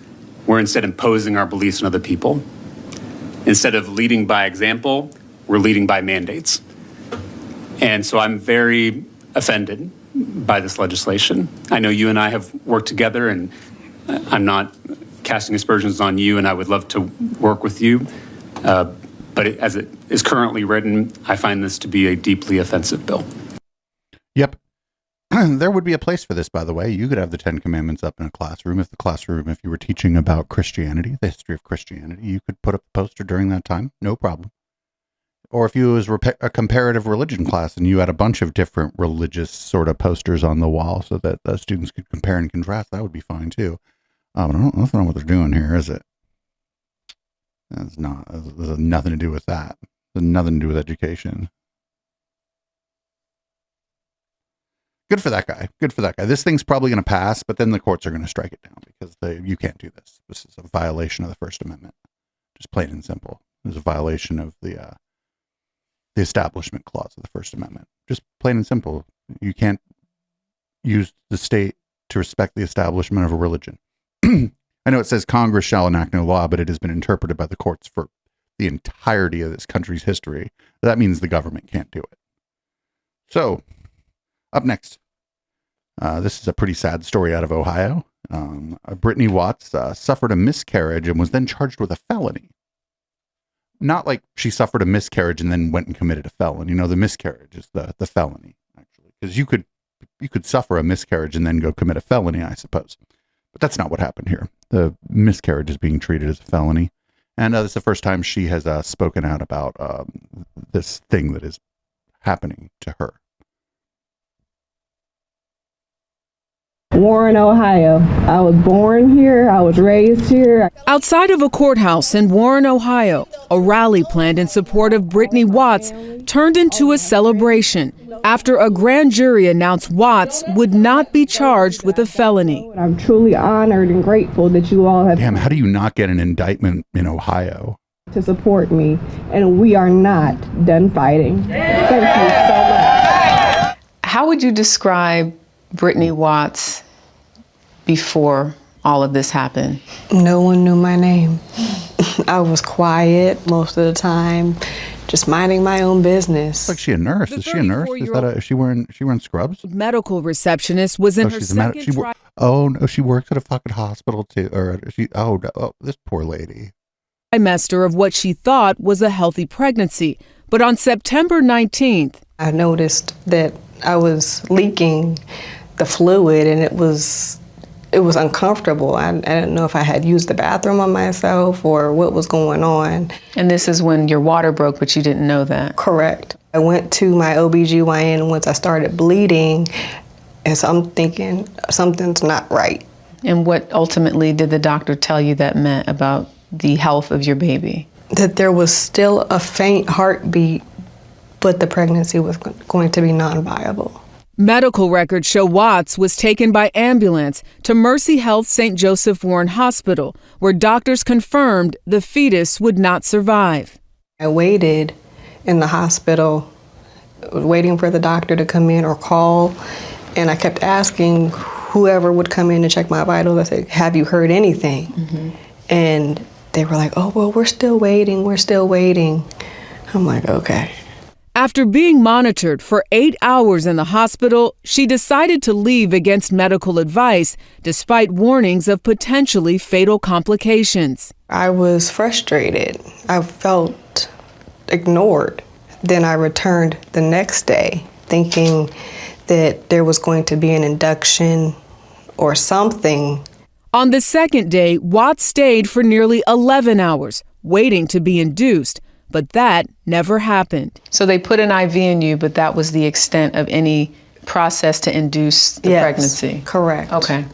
we're instead imposing our beliefs on other people. Instead of leading by example, we're leading by mandates. And so I'm very offended by this legislation. I know you and I have worked together, and I'm not casting aspersions on you, and I would love to work with you. But as it is currently written, I find this to be a deeply offensive bill. Yep. There would be a place for this, by the way. You could have the 10 Commandments up in a classroom. If you were teaching about Christianity, the history of Christianity, you could put up a poster during that time. No problem. Or if you was a comparative religion class and you had a bunch of different religious sort of posters on the wall so that the students could compare and contrast, that would be fine too. But that's not what they're doing here, is it? That's not. There's nothing to do with that. There's nothing to do with education. Good for that guy. Good for that guy. This thing's probably going to pass, but then the courts are going to strike it down because you can't do this. This is a violation of the First Amendment. Just plain and simple. It's a violation of the Establishment Clause of the First Amendment. Just plain and simple. You can't use the state to respect the establishment of a religion. I know it says Congress shall enact no law, but it has been interpreted by the courts for the entirety of this country's history. That means the government can't do it. So, up next, this is a pretty sad story out of Ohio. Brittany Watts suffered a miscarriage and was then charged with a felony. Not like she suffered a miscarriage and then went and committed a felony. You know, the miscarriage is the felony, actually. Because you could suffer a miscarriage and then go commit a felony, I suppose. But that's not what happened here. The miscarriage is being treated as a felony. And this is the first time she has spoken out about this thing that is happening to her. Warren, Ohio. I was born here. I was raised here. Outside of a courthouse in Warren, Ohio, a rally planned in support of Brittany Watts turned into a celebration after a grand jury announced Watts would not be charged with a felony. I'm truly honored and grateful that you all have. Damn, how do you not get an indictment in Ohio? To support me, and we are not done fighting. Thank you so much. How would you describe Brittany Watts before all of this happened? No one knew my name. I was quiet most of the time, just minding my own business. Like she a nurse? Is she a nurse? Is she wearing scrubs? Medical receptionist was in her second trial. Oh no, she works at a fucking hospital too. Or she? Oh, this poor lady. Trimester of what she thought was a healthy pregnancy, but on September 19th, I noticed that I was leaking the fluid, and it was uncomfortable. I didn't know if I had used the bathroom on myself or what was going on. And this is when your water broke, but you didn't know that? Correct. I went to my OBGYN, and once I started bleeding, and so I'm thinking something's not right. And what ultimately did the doctor tell you that meant about the health of your baby? That there was still a faint heartbeat, but the pregnancy was going to be non-viable. Medical records show Watts was taken by ambulance to Mercy Health St. Joseph Warren Hospital, where doctors confirmed the fetus would not survive. I waited in the hospital, waiting for the doctor to come in or call, and I kept asking whoever would come in and check my vitals. I said, have you heard anything? Mm-hmm. And they were like, oh, well, we're still waiting. I'm like, okay. After being monitored for 8 hours in the hospital, she decided to leave against medical advice, despite warnings of potentially fatal complications. I was frustrated. I felt ignored. Then I returned the next day, thinking that there was going to be an induction or something. On the second day, Watts stayed for nearly 11 hours, waiting to be induced, but that never happened. So they put an IV in you, but that was the extent of any process to induce the pregnancy? Correct. Okay.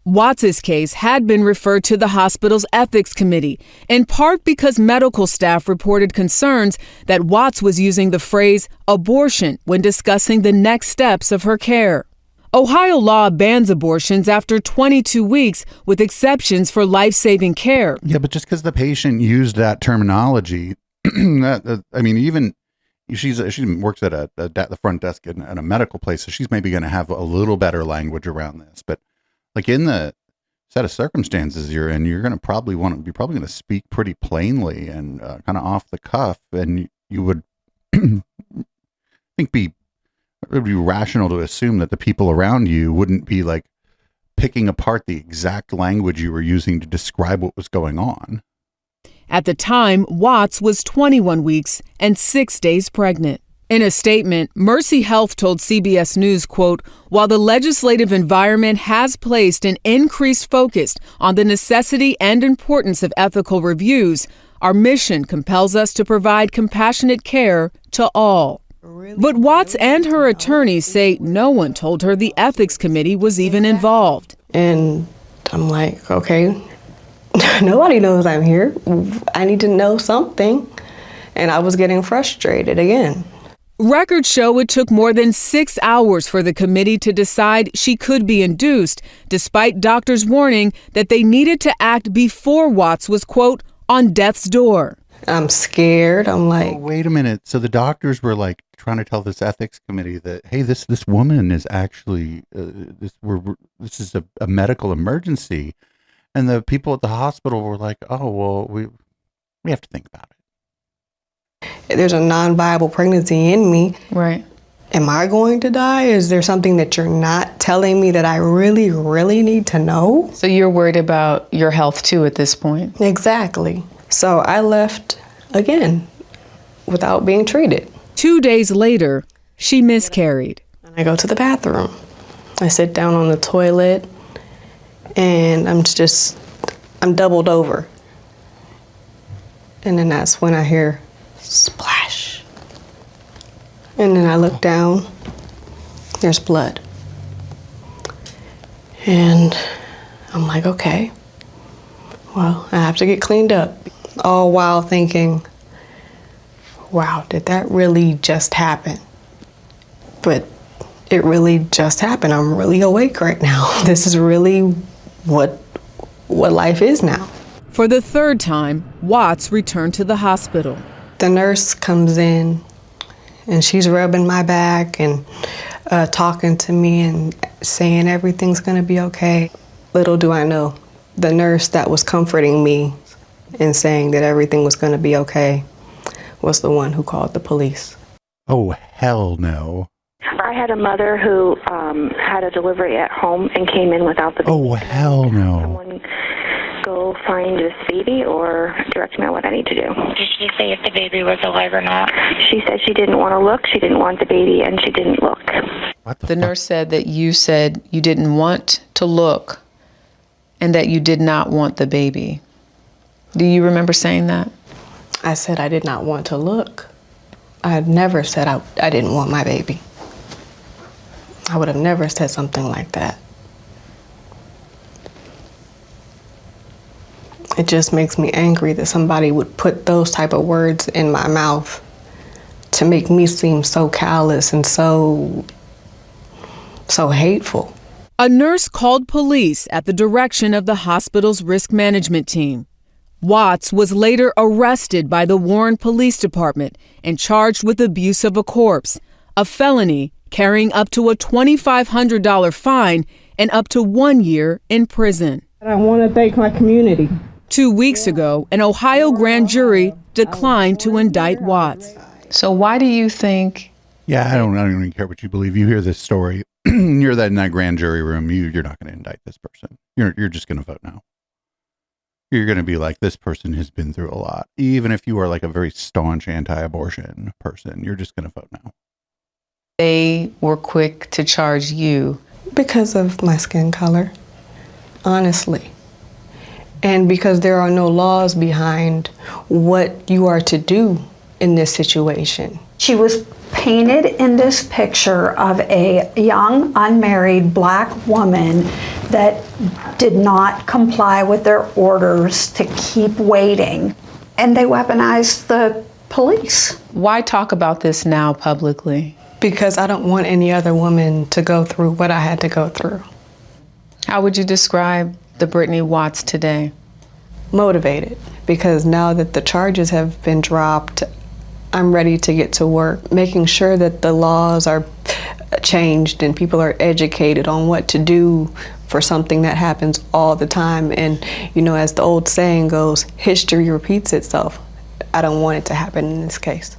Watts' case had been referred to the hospital's ethics committee, in part because medical staff reported concerns that Watts was using the phrase abortion when discussing the next steps of her care. Ohio law bans abortions after 22 weeks, with exceptions for life-saving care. Yeah, but just because the patient used that terminology, I mean, even she works at the front desk at a medical place, so she's maybe going to have a little better language around this. But like in the set of circumstances you're in, you're probably going to speak pretty plainly and kind of off the cuff, and you would think it would be rational to assume that the people around you wouldn't be like picking apart the exact language you were using to describe what was going on. At the time, Watts was 21 weeks and 6 days pregnant. In a statement, Mercy Health told CBS News, quote, "While the legislative environment has placed an increased focus on the necessity and importance of ethical reviews, our mission compels us to provide compassionate care to all." But Watts and her attorneys say no one told her the ethics committee was even involved. And I'm like, okay, nobody knows I'm here. I need to know something. And I was getting frustrated again. Records show it took more than 6 hours for the committee to decide she could be induced, despite doctors' warning that they needed to act before Watts was, quote, on death's door. I'm scared. I'm like, oh, wait a minute. So the doctors were like trying to tell this ethics committee that, hey, this woman is actually this is a medical emergency, and the people at the hospital were like, oh, well, we have to think about it. There's a non-viable pregnancy in me. Right. Am I going to die? Is there something that you're not telling me that I really, really need to know? So you're worried about your health too at this point? Exactly. So I left again without being treated. 2 days later, she miscarried. I go to the bathroom. I sit down on the toilet and I'm doubled over. And then that's when I hear splash. And then I look down, there's blood. And I'm like, okay, well, I have to get cleaned up. All while thinking, wow, did that really just happen? But it really just happened. I'm really awake right now. This is really what life is now. For the third time, Watts returned to the hospital. The nurse comes in and she's rubbing my back and talking to me and saying everything's gonna be okay. Little do I know, the nurse that was comforting me and saying that everything was gonna be okay was the one who called the police. Oh, hell no. I had a mother who had a delivery at home and came in without the baby. Oh, hell no. Someone go find this baby or direct me on what I need to do. Did she say if the baby was alive or not? She said she didn't want to look, she didn't want the baby, and she didn't look. The nurse said you didn't want to look and that you did not want the baby. Do you remember saying that? I said I did not want to look. I had never said I didn't want my baby. I would have never said something like that. It just makes me angry that somebody would put those type of words in my mouth to make me seem so callous and so hateful. A nurse called police at the direction of the hospital's risk management team. Watts was later arrested by the Warren Police Department and charged with abuse of a corpse, a felony carrying up to a $2,500 fine and up to 1 year in prison. I want to thank my community. 2 weeks ago, an Ohio grand jury declined to indict Watts. So why do you think? Yeah, I don't even care what you believe. You hear this story, you're in that grand jury room. You're not going to indict this person. You're just going to vote no. You're going to be like, this person has been through a lot. Even if you are like a very staunch anti-abortion person, you're just going to vote no. They were quick to charge you because of my skin color, honestly. And because there are no laws behind what you are to do in this situation. She was painted in this picture of a young, unmarried black woman that did not comply with their orders to keep waiting. And they weaponized the police. Why talk about this now publicly? Because I don't want any other woman to go through what I had to go through. How would you describe the Brittany Watts today? Motivated, because now that the charges have been dropped, I'm ready to get to work, making sure that the laws are changed and people are educated on what to do for something that happens all the time. And, you know, as the old saying goes, history repeats itself. I don't want it to happen in this case.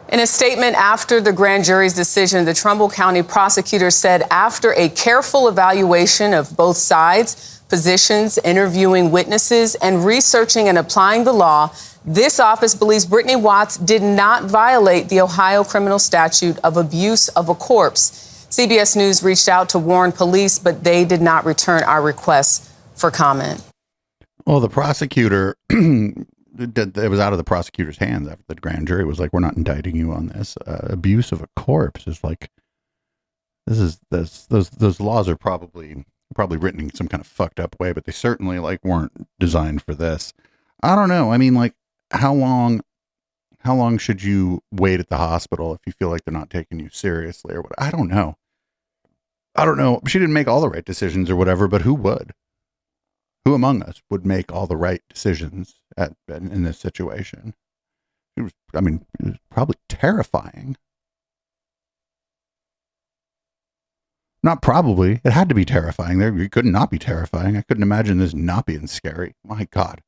In a statement after the grand jury's decision, the Trumbull County prosecutor said after a careful evaluation of both sides, positions, interviewing witnesses, and researching and applying the law, this office believes Brittany Watts did not violate the Ohio criminal statute of abuse of a corpse. CBS News reached out to Warren police, but they did not return our requests for comment. Well, the prosecutor, it was out of the prosecutor's hands after the grand jury was like, we're not indicting you on this. Abuse of a corpse is like, those laws are probably written in some kind of fucked up way, but they certainly like weren't designed for this. I don't know. I mean, like, how long should you wait at the hospital if you feel like they're not taking you seriously or what? I don't know. She didn't make all the right decisions or whatever, but who would? Who among us would make all the right decisions in this situation? It was probably terrifying. Not probably. It had to be terrifying. It could not be terrifying. I couldn't imagine this not being scary. My God.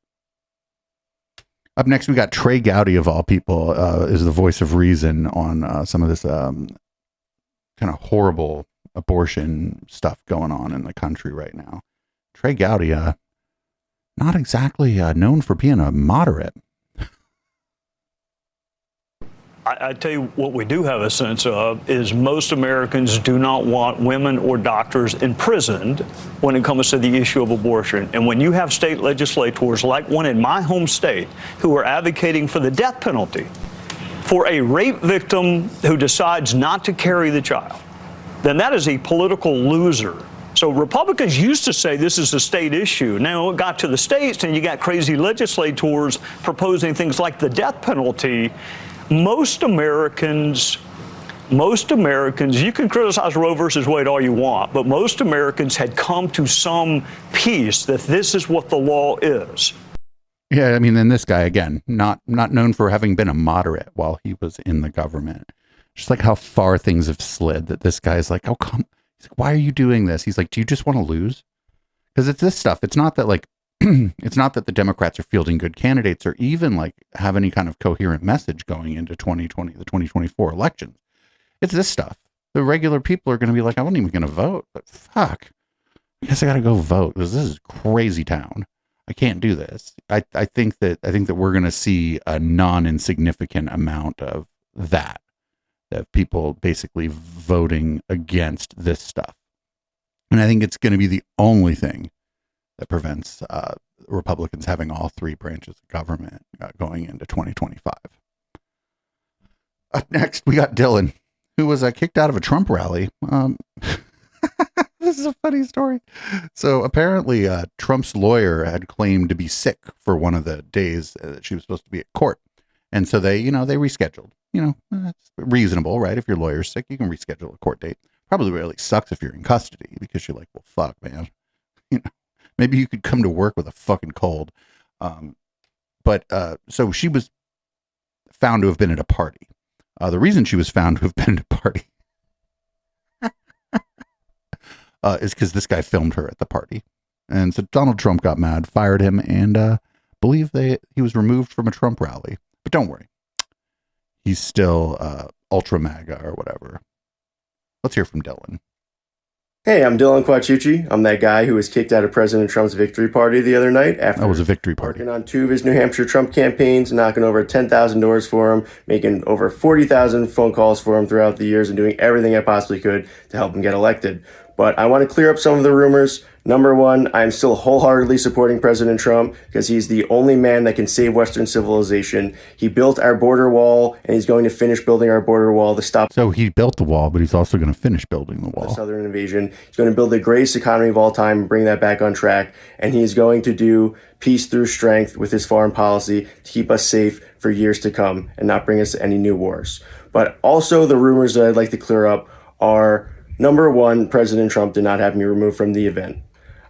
Up next, we got Trey Gowdy, of all people, is the voice of reason on some of this kind of horrible abortion stuff going on in the country right now. Trey Gowdy, not exactly known for being a moderate. I tell you what we do have a sense of is most Americans do not want women or doctors imprisoned when it comes to the issue of abortion. And when you have state legislators like one in my home state who are advocating for the death penalty for a rape victim who decides not to carry the child, then that is a political loser. So Republicans used to say this is a state issue. Now it got to the states and you got crazy legislators proposing things like the death penalty. Most Americans, you can criticize Roe versus Wade all you want, but most Americans had come to some peace that this is what the law is. Yeah, I mean, then this guy, again, not known for having been a moderate while he was in the government. Just like how far things have slid, that this guy's like, oh, come. He's like, why are you doing this? He's like, do you just want to lose? Because it's this stuff. It's not that like, it's not that the Democrats are fielding good candidates or even like have any kind of coherent message going into 2020, the 2024 elections. It's this stuff. The regular people are going to be like, I wasn't even going to vote, but fuck, I guess I got to go vote because this is crazy town. I can't do this. I think that we're going to see a non-insignificant amount of that people basically voting against this stuff. And I think it's going to be the only thing that prevents Republicans having all three branches of government going into 2025. Up next, we got Dylan, who was kicked out of a Trump rally. This is a funny story. So apparently Trump's lawyer had claimed to be sick for one of the days that she was supposed to be at court. And so they rescheduled. That's reasonable, right? If your lawyer's sick, you can reschedule a court date. Probably really sucks if you're in custody because you're like, well, fuck, man. Maybe you could come to work with a fucking cold. So she was found to have been at a party. The reason she was found to have been at a party is because this guy filmed her at the party. And so Donald Trump got mad, fired him, and believe he was removed from a Trump rally. But don't worry. He's still ultra MAGA or whatever. Let's hear from Dylan. Hey, I'm Dylan Quachucci. I'm that guy who was kicked out of President Trump's victory party the other night after that was a victory party. Working on 2 of his New Hampshire Trump campaigns, knocking over 10,000 doors for him, making over 40,000 phone calls for him throughout the years, and doing everything I possibly could to help him get elected. But I want to clear up some of the rumors. Number one, I'm still wholeheartedly supporting President Trump because he's the only man that can save Western civilization. He built our border wall, and he's going to finish building our border wall to stop. So he built the wall, but he's also going to finish building the wall. The southern invasion. He's going to build the greatest economy of all time and bring that back on track. And he is going to do peace through strength with his foreign policy to keep us safe for years to come and not bring us any new wars. But also the rumors that I'd like to clear up are, number one, President Trump did not have me removed from the event.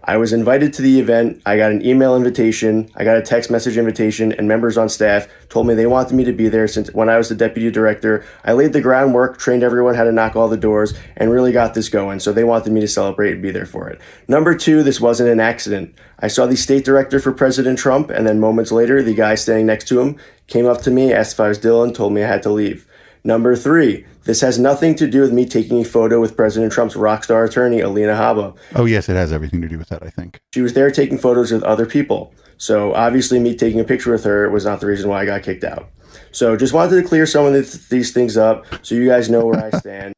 I was invited to the event. I got an email invitation. I got a text message invitation, and members on staff told me they wanted me to be there since when I was the deputy director. I laid the groundwork, trained everyone how to knock all the doors, and really got this going. So they wanted me to celebrate and be there for it. Number two, this wasn't an accident. I saw the state director for President Trump, and then moments later, the guy standing next to him came up to me, asked if I was Dylan, told me I had to leave. Number three, this has nothing to do with me taking a photo with President Trump's rock star attorney, Alina Habba. Oh, yes, it has everything to do with that, I think. She was there taking photos with other people. So obviously me taking a picture with her was not the reason why I got kicked out. So just wanted to clear some of these things up so you guys know where I stand.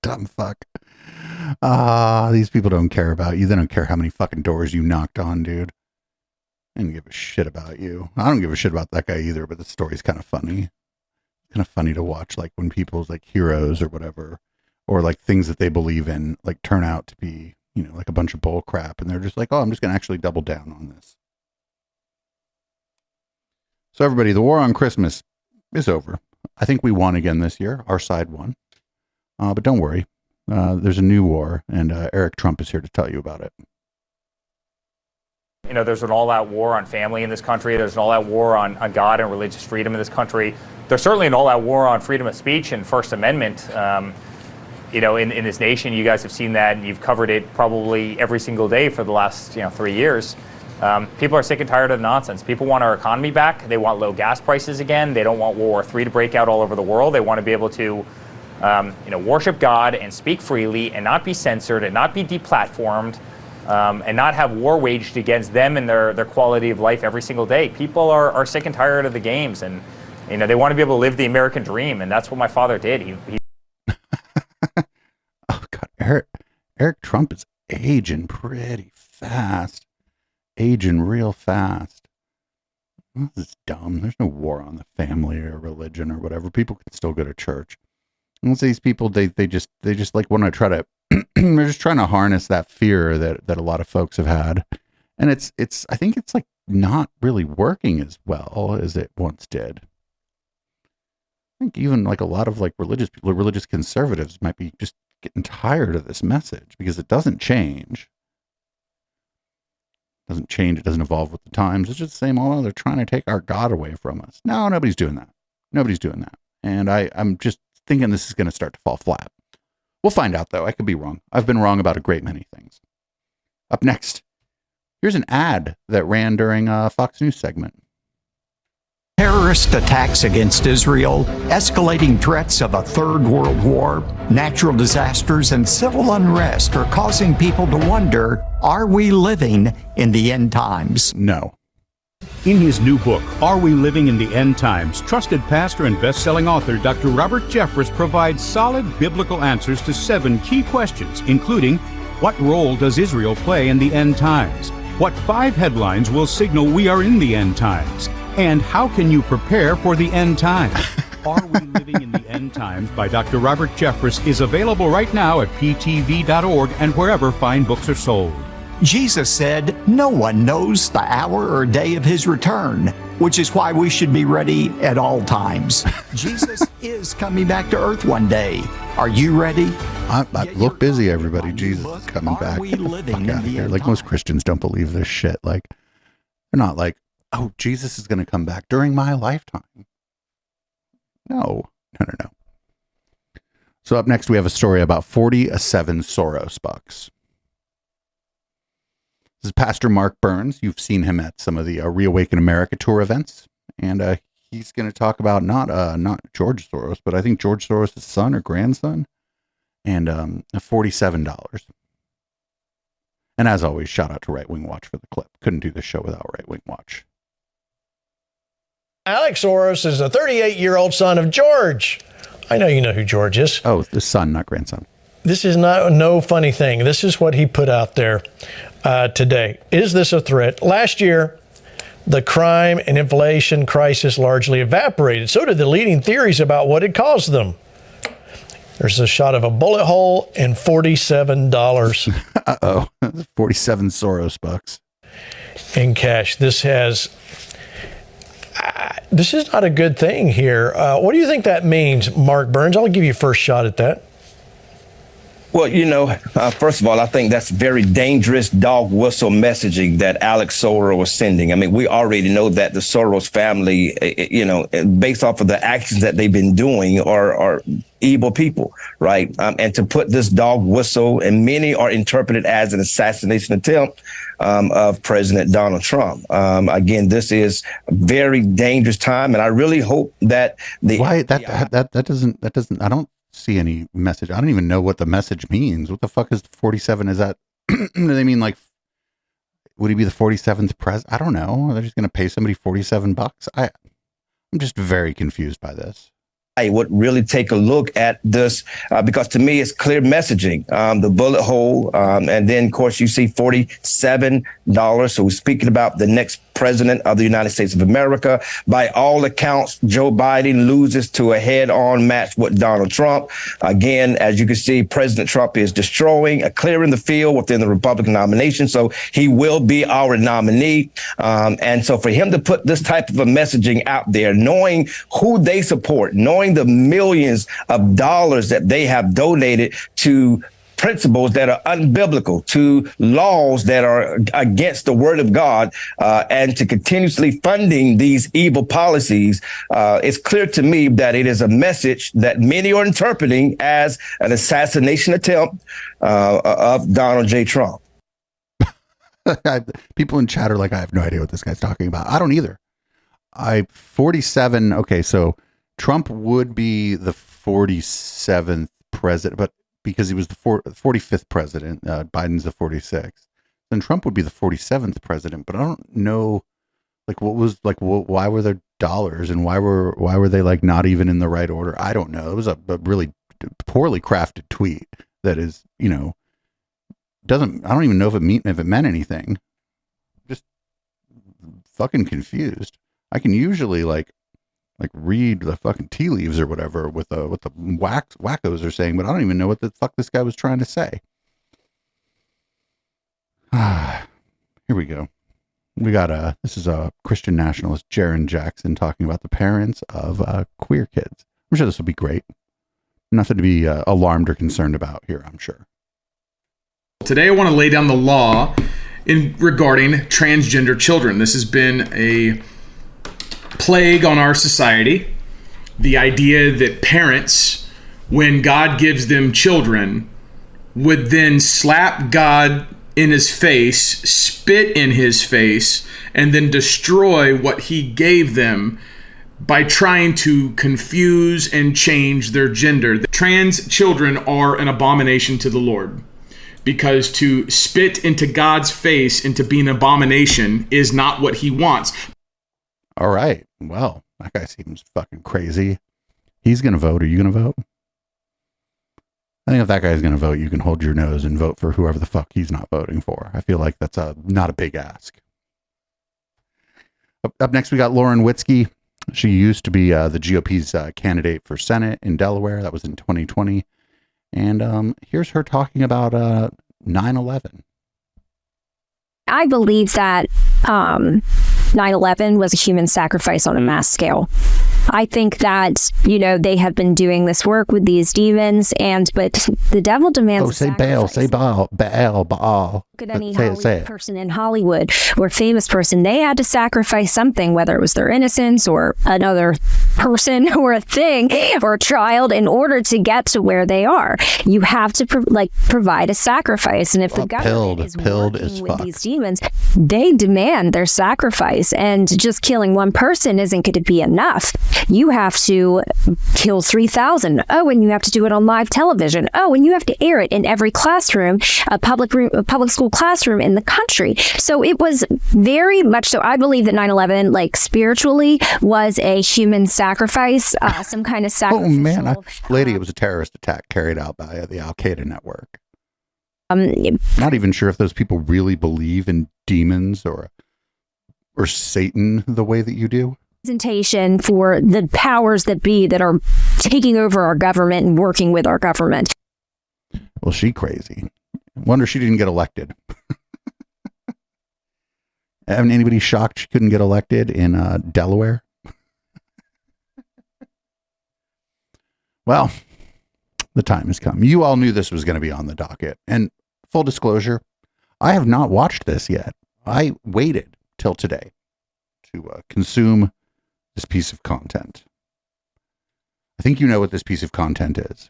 Dumb fuck. These people don't care about you. They don't care how many fucking doors you knocked on, dude. I didn't give a shit about you. I don't give a shit about that guy either, but the story's kind of funny. Kind of funny to watch, like when people's like heroes or whatever, or like things that they believe in, like turn out to be, you know, like a bunch of bull crap. And they're just like, oh, I'm just going to actually double down on this. So everybody, the war on Christmas is over. I think we won again this year. Our side won. But don't worry. There's a new war, and Eric Trump is here to tell you about it. You know, there's an all-out war on family in this country. There's an all-out war on God and religious freedom in this country. There's certainly an all-out war on freedom of speech and First Amendment. You know, in this nation, you guys have seen that, and you've covered it probably every single day for the last 3 years. People are sick and tired of the nonsense. People want our economy back. They want low gas prices again. They don't want World War III to break out all over the world. They want to be able to, worship God and speak freely and not be censored and not be deplatformed. And not have war waged against them and their quality of life every single day. People are sick and tired of the games, and they want to be able to live the American dream, and that's what my father did. He Oh God, Eric Trump is aging pretty fast, aging real fast. This is dumb. There's no war on the family or religion or whatever. People can still go to church. And these people, they just like want to try to. They're just trying to harness that fear that a lot of folks have had, and I think it's like not really working as well as it once did. I think even like a lot of like religious people, religious conservatives might be just getting tired of this message because it doesn't change. It doesn't change. It doesn't evolve with the times. It's just the same. Oh, they're trying to take our God away from us. No, nobody's doing that. Nobody's doing that. And I'm just thinking this is going to start to fall flat. We'll find out, though. I could be wrong. I've been wrong about a great many things. Up next, here's an ad that ran during a Fox News segment. Terrorist attacks against Israel, escalating threats of a third world war, natural disasters, and civil unrest are causing people to wonder, are we living in the end times? No. In his new book, Are We Living in the End Times?, trusted pastor and best-selling author Dr. Robert Jeffress provides solid biblical answers to 7 key questions, including, what role does Israel play in the end times? What 5 headlines will signal we are in the end times? And how can you prepare for the end times? Are We Living in the End Times by Dr. Robert Jeffress is available right now at ptv.org and wherever fine books are sold. Jesus said, no one knows the hour or day of his return, which is why we should be ready at all times. Jesus is coming back to earth one day. Are you ready? I look busy, everybody. Jesus is coming back. Get the fuck out of here. Like, most Christians don't believe this shit. Like, they're not like, oh, Jesus is going to come back during my lifetime. No. So up next, we have a story about 47 Soros bucks. This is Pastor Mark Burns. You've seen him at some of the Reawaken America tour events, and he's going to talk about not George Soros, but I think George Soros' son or grandson, and $47. And as always, shout out to Right Wing Watch for the clip. Couldn't do this show without Right Wing Watch. Alex Soros is the 38-year-old son of George. I know you know who George is. Oh, the son, not grandson. this is no funny thing. This is what he put out there today. Is this a threat? Last year, the crime and inflation crisis largely evaporated. So did the leading theories about what had caused them. There's a shot of a bullet hole and $47. Uh-oh. 47 Soros bucks. In cash. This is not a good thing here. What do you think that means, Mark Burns? I'll give you first shot at that. Well, first of all, I think that's very dangerous dog whistle messaging that Alex Soros was sending. I mean, we already know that the Soros family, based off of the actions that they've been doing, are evil people, right? And to put this dog whistle, and many are interpreted as an assassination attempt of President Donald Trump. Again, this is a very dangerous time, and I really hope that that doesn't. I don't see any message. I don't even know what the message means. What the fuck is 47? Is that do they mean like, would he be the 47th president? I don't know. They're just going to pay somebody $47. I'm just very confused by this. I would really take a look at this because to me it's clear messaging, the bullet hole. And then, of course, you see $47. So we're speaking about the next president of the United States of America. By all accounts, Joe Biden loses to a head-on match with Donald Trump. Again, as you can see, President Trump is clearing the field within the Republican nomination. So he will be our nominee. And so for him to put this type of a messaging out there, knowing who they support, knowing the millions of dollars that they have donated to principles that are unbiblical, to laws that are against the word of God, and to continuously funding these evil policies, it's clear to me that it is a message that many are interpreting as an assassination attempt of Donald J. Trump. People in chat are like, I have no idea what this guy's talking about. I don't either. 47. Okay, so Trump would be the 47th president, but because he was the 45th president, Biden's the 46th. Then Trump would be the 47th president. But I don't know, why were there dollars and why were they like not even in the right order? I don't know. It was a really poorly crafted tweet that is, I don't even know if it meant anything. Just fucking confused. I can usually like read the fucking tea leaves or whatever with what the wackos are saying, but I don't even know what the fuck this guy was trying to say. Here we go. We got this is a Christian nationalist, Jaron Jackson, talking about the parents of queer kids. I'm sure this will be great. Nothing to be alarmed or concerned about here, I'm sure. Today I want to lay down the law regarding transgender children. This has been a plague on our society. The idea that parents, when God gives them children, would then slap God in his face, spit in his face, and then destroy what he gave them by trying to confuse and change their gender. The trans children are an abomination to the Lord, because to spit into God's face and to be an abomination is not what he wants. All right. Well, that guy seems fucking crazy. He's going to vote. Are you going to vote? I think if that guy's going to vote, you can hold your nose and vote for whoever the fuck he's not voting for. I feel like that's not a big ask. Up next, we got Lauren Witzke. She used to be the GOP's candidate for Senate in Delaware. That was in 2020. And here's her talking about 9/11. I believe that 9/11 was a human sacrifice on a mass scale. I think that, they have been doing this work with these demons, but the devil demands. Oh, say Baal, say Baal. Look at any Hollywood person in Hollywood or famous person. They had to sacrifice something, whether it was their innocence or another person or a thing or a child, in order to get to where they are. You have to provide a sacrifice. And if the government is working with these demons, they demand their sacrifice. And just killing one person isn't going to be enough. you have to kill 3,000. Oh, and you have to do it on live television. Oh, and you have to air it in every classroom, a public school classroom in the country. So it was very much so. I believe that 9/11, like spiritually, was a human sacrifice, some kind of sacrificial. Oh man, lady, it was a terrorist attack carried out by the Al Qaeda network. Not even sure if those people really believe in demons or Satan the way that you do. Presentation for the powers that be that are taking over our government and working with our government. Well, she crazy. Wonder she didn't get elected. Haven't anybody shocked she couldn't get elected in Delaware? Well, the time has come. You all knew this was going to be on the docket. And full disclosure, I have not watched this yet. I waited till today to consume this piece of content. I think you know what this piece of content is.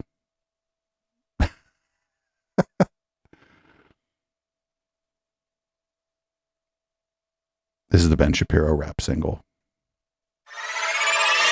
This is the Ben Shapiro rap single.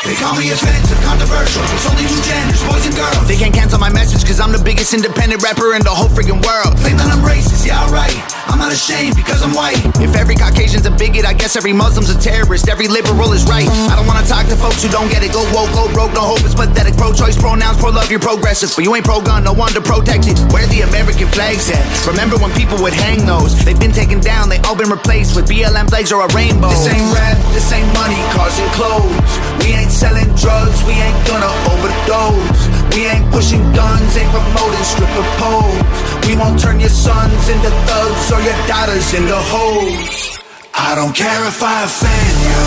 They call me offensive, controversial. It's only two genders, boys and girls. They can't cancel my message because I'm the biggest independent rapper in the whole freaking world. Claim that I'm racist, yeah, alright. I'm not ashamed because I'm white. If every Caucasian's a bigot, I guess every Muslim's a terrorist. Every liberal is right. I don't want to talk to folks who don't get it. Go woke, go broke, no hope, it's pathetic. Pro-choice, pronouns, pro-love, you're progressive. But you ain't pro-gun, no one to protect it. Where the American flags at? Remember when people would hang those? They've been taken down, they all been replaced with BLM flags or a rainbow. This ain't rap, this ain't money, cars and clothes. We ain't selling drugs, we ain't gonna overdose. We ain't pushing guns, ain't promoting stripper poles. We won't turn your sons into thugs or your daughters into hoes. I don't care if I offend you.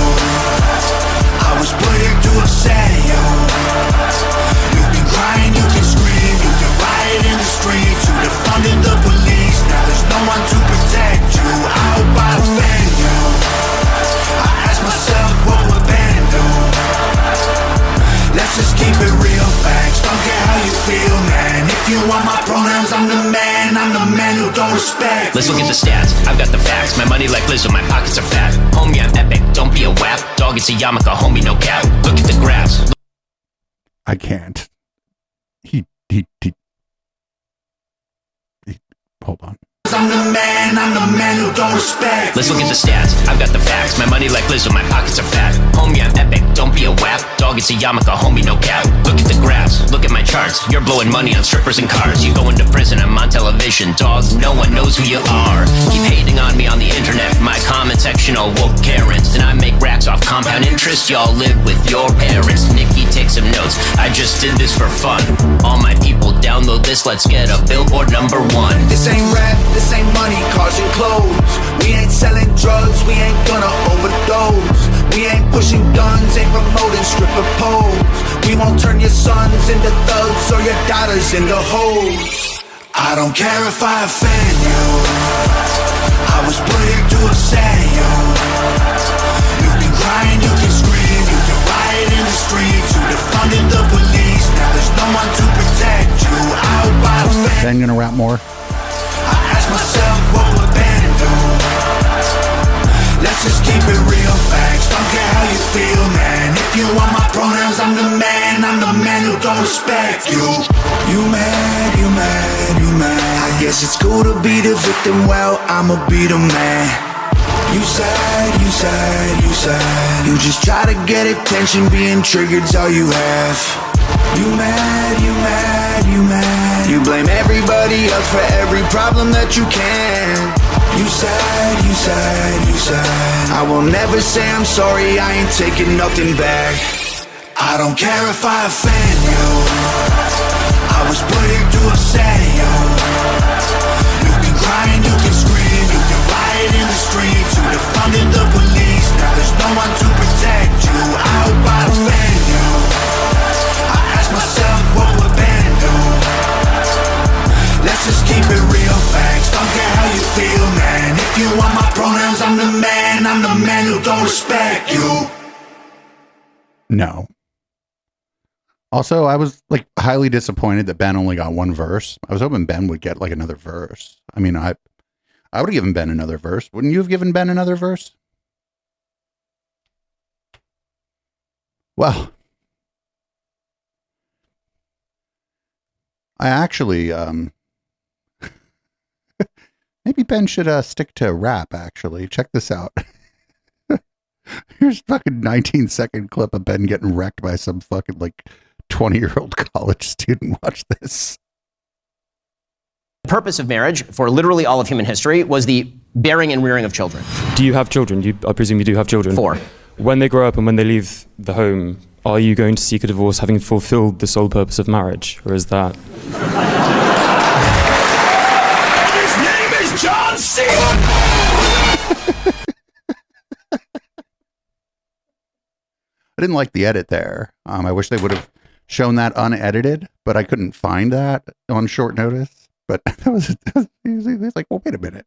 I was put here to upset you. You can cry and you can scream, you can riot in the streets. You defunded the police, now there's no one to protect you. I hope I offend you. I ask myself what would Ben do? Let's just keep it real, facts. Don't care how you feel, man. If you want my pronouns, I'm the man who don't respect. Let's look at the stats. I've got the facts. My money like Lizzo, my pockets are fat. Homie, I'm epic. Don't be a wap. Dog, it's a yarmulke. Homie, no cap. Look at the graphs. I can't. He hold on. I'm the man who don't respect. Let's look at the stats. I've got the facts. My money like Lizzo, my pockets are fat. Homie, I'm epic. Don't be a wap. Dog, it's a yarmulke. Homie, no cap. Look at the graphs. Look at my charts. You're blowing money on strippers and cars. You go into prison, I'm on television. Dog, no one knows who you are. Keep hating on me on the internet. My comment section all woke Karens. And I make racks off compound interest. Y'all live with your parents. Nikki, take some notes. I just did this for fun. All my people download this. Let's get a billboard #1. This ain't rap. This ain't money, cars and clothes. We ain't selling drugs, we ain't gonna overdose. We ain't pushing guns, ain't promoting stripper poles. We won't turn your sons into thugs or your daughters into hoes. I don't care if I offend you. I was put here to upset you. You can cry and you can scream, you can riot in the streets. You defunded the police, now there's no one to protect you. I hope I offend. Ben gonna rap more? Myself, what would Ben do? Let's just keep it real, facts. Don't care how you feel, man. If you want my pronouns, I'm the man who don't respect you. You mad, you mad, you mad. I guess it's cool to be the victim, well, I'ma be the man. You sad, you sad, you sad. You just try to get attention, being triggered's all you have. You mad, you mad, you mad. You blame everybody else for every problem that you can. You sad, you sad, you sad. I will never say I'm sorry, I ain't taking nothing back. I don't care if I offend you. I was put here to upset you. You can cry and you can scream, you can riot in the streets. You defunded the police, now there's no one to protect you. I hope I offend you. Myself, what would Ben do? Let's just keep it real, facts. Don't care how you feel, man. If you want my pronouns, I'm the man who don't respect you. No. Also, I was like highly disappointed that Ben only got one verse. I was hoping Ben would get like another verse. I mean, I would have given Ben another verse. Wouldn't you have given Ben another verse? Well, I actually, maybe Ben should stick to rap, actually. Check this out. Here's a fucking 19-second clip of Ben getting wrecked by some fucking, 20-year-old college student. Watch this. The purpose of marriage, for literally all of human history, was the bearing and rearing of children. Do you have children? I presume you do have children. 4. When they grow up and when they leave the home, are you going to seek a divorce having fulfilled the sole purpose of marriage? Or is that... His name is John C. I didn't like the edit there. I wish they would have shown that unedited, but I couldn't find that on short notice. But he's like, well, wait a minute.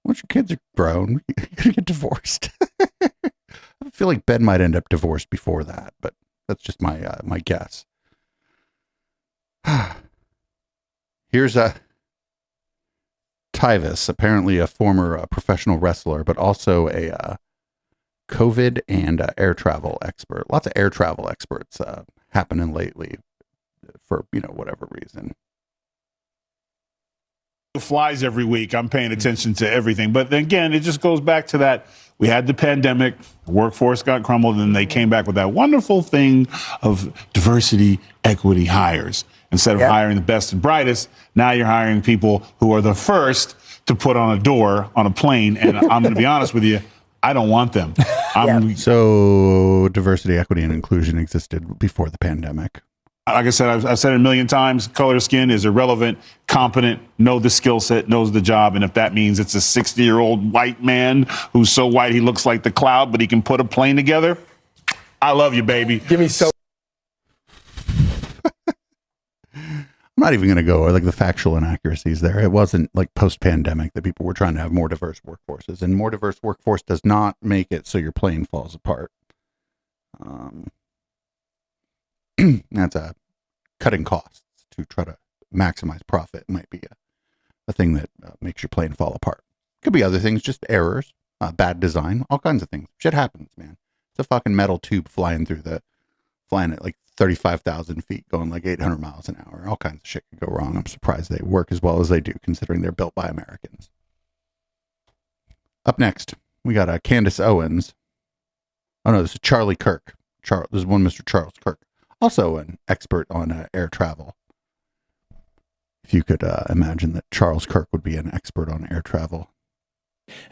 Once your kids are grown, you're going to get divorced. I feel like Ben might end up divorced before that, but that's just my my guess. Here's Tyvis, apparently a former professional wrestler, but also a COVID and air travel expert. Lots of air travel experts happening lately for, whatever reason. Flies every week. I'm paying attention to everything. But then again, it just goes back to that. We had the pandemic, the workforce got crumbled, and they came back with that wonderful thing of diversity, equity hires. Instead of hiring the best and brightest, now you're hiring people who are the first to put on a door on a plane. And I'm going to be honest with you, I don't want them. So diversity, equity, and inclusion existed before the pandemic. Like I said, I've said it a million times, color of skin is irrelevant, competent, know the skill set, knows the job. And if that means it's a 60-year-old white man who's so white he looks like the cloud, but he can put a plane together, I love you, baby. Give me so. I'm not even going to go the factual inaccuracies there. It wasn't post-pandemic that people were trying to have more diverse workforces, and more diverse workforce does not make it so your plane falls apart. That's cutting costs to try to maximize profit might be a thing that makes your plane fall apart. Could be other things, just errors, bad design, all kinds of things. Shit happens, man. It's a fucking metal tube flying at 35,000 feet, going 800 miles an hour. All kinds of shit could go wrong. I'm surprised they work as well as they do, considering they're built by Americans. Up next, we got Candace Owens. Oh no, this is Charlie Kirk. This is one Mr. Charles Kirk. Also an expert on air travel. If you could imagine that Charles Kirk would be an expert on air travel.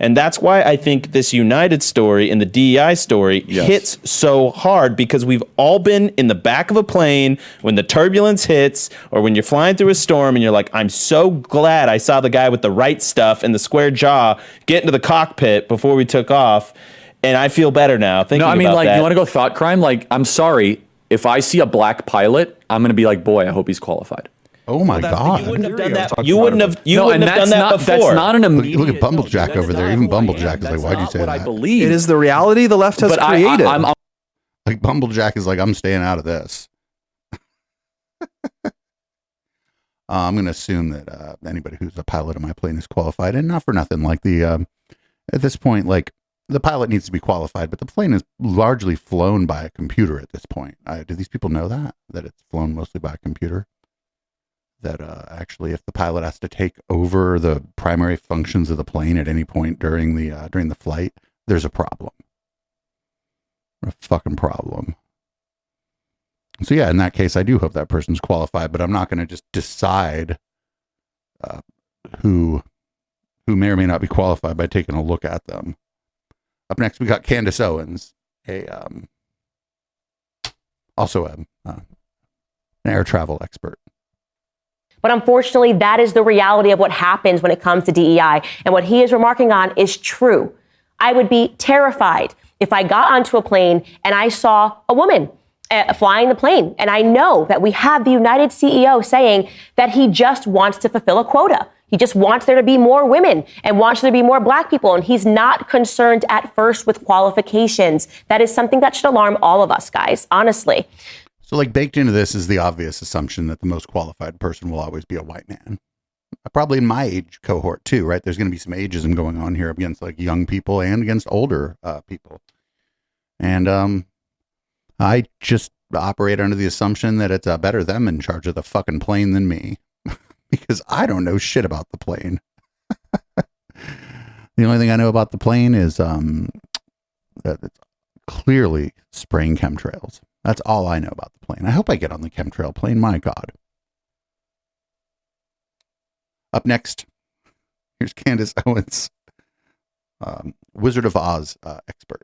And that's why I think this United story and the DEI story hits so hard, because we've all been in the back of a plane when the turbulence hits, or when you're flying through a storm and you're like, I'm so glad I saw the guy with the right stuff and the square jaw get into the cockpit before we took off. And I feel better now thinking about that. You want to go thought crime? I'm sorry. If I see a black pilot, I'm going to be like, boy, I hope he's qualified. Oh my God! You wouldn't have done that. You wouldn't have done that before. That's not an immediate. Look at Bumblejack over there. Even Bumblejack is like, why'd you say that? I believe it is the reality the left has created. I'm Bumblejack is like, I'm staying out of this. I'm going to assume that anybody who's a pilot on my plane is qualified, and not for nothing. At this point, the pilot needs to be qualified, but the plane is largely flown by a computer at this point. Do these people know that it's flown mostly by a computer? That actually, if the pilot has to take over the primary functions of the plane at any point during the flight, there's a problem. A fucking problem. So yeah, in that case, I do hope that person's qualified, but I'm not going to just decide who may or may not be qualified by taking a look at them. Up next, we got Candace Owens, also an air travel expert. But unfortunately, that is the reality of what happens when it comes to DEI. And what he is remarking on is true. I would be terrified if I got onto a plane and I saw a woman flying the plane. And I know that we have the United CEO saying that he just wants to fulfill a quota. He just wants there to be more women and wants there to be more black people. And he's not concerned at first with qualifications. That is something that should alarm all of us, guys, honestly. So baked into this is the obvious assumption that the most qualified person will always be a white man. Probably in my age cohort too, right? There's going to be some ageism going on here against young people and against older people. And I just operate under the assumption that it's better them in charge of the fucking plane than me, because I don't know shit about the plane. The only thing I know about the plane is that it's clearly spraying chemtrails. That's all I know about the plane. I hope I get on the chemtrail plane. My God. Up next, here's Candace Owens, Wizard of Oz expert.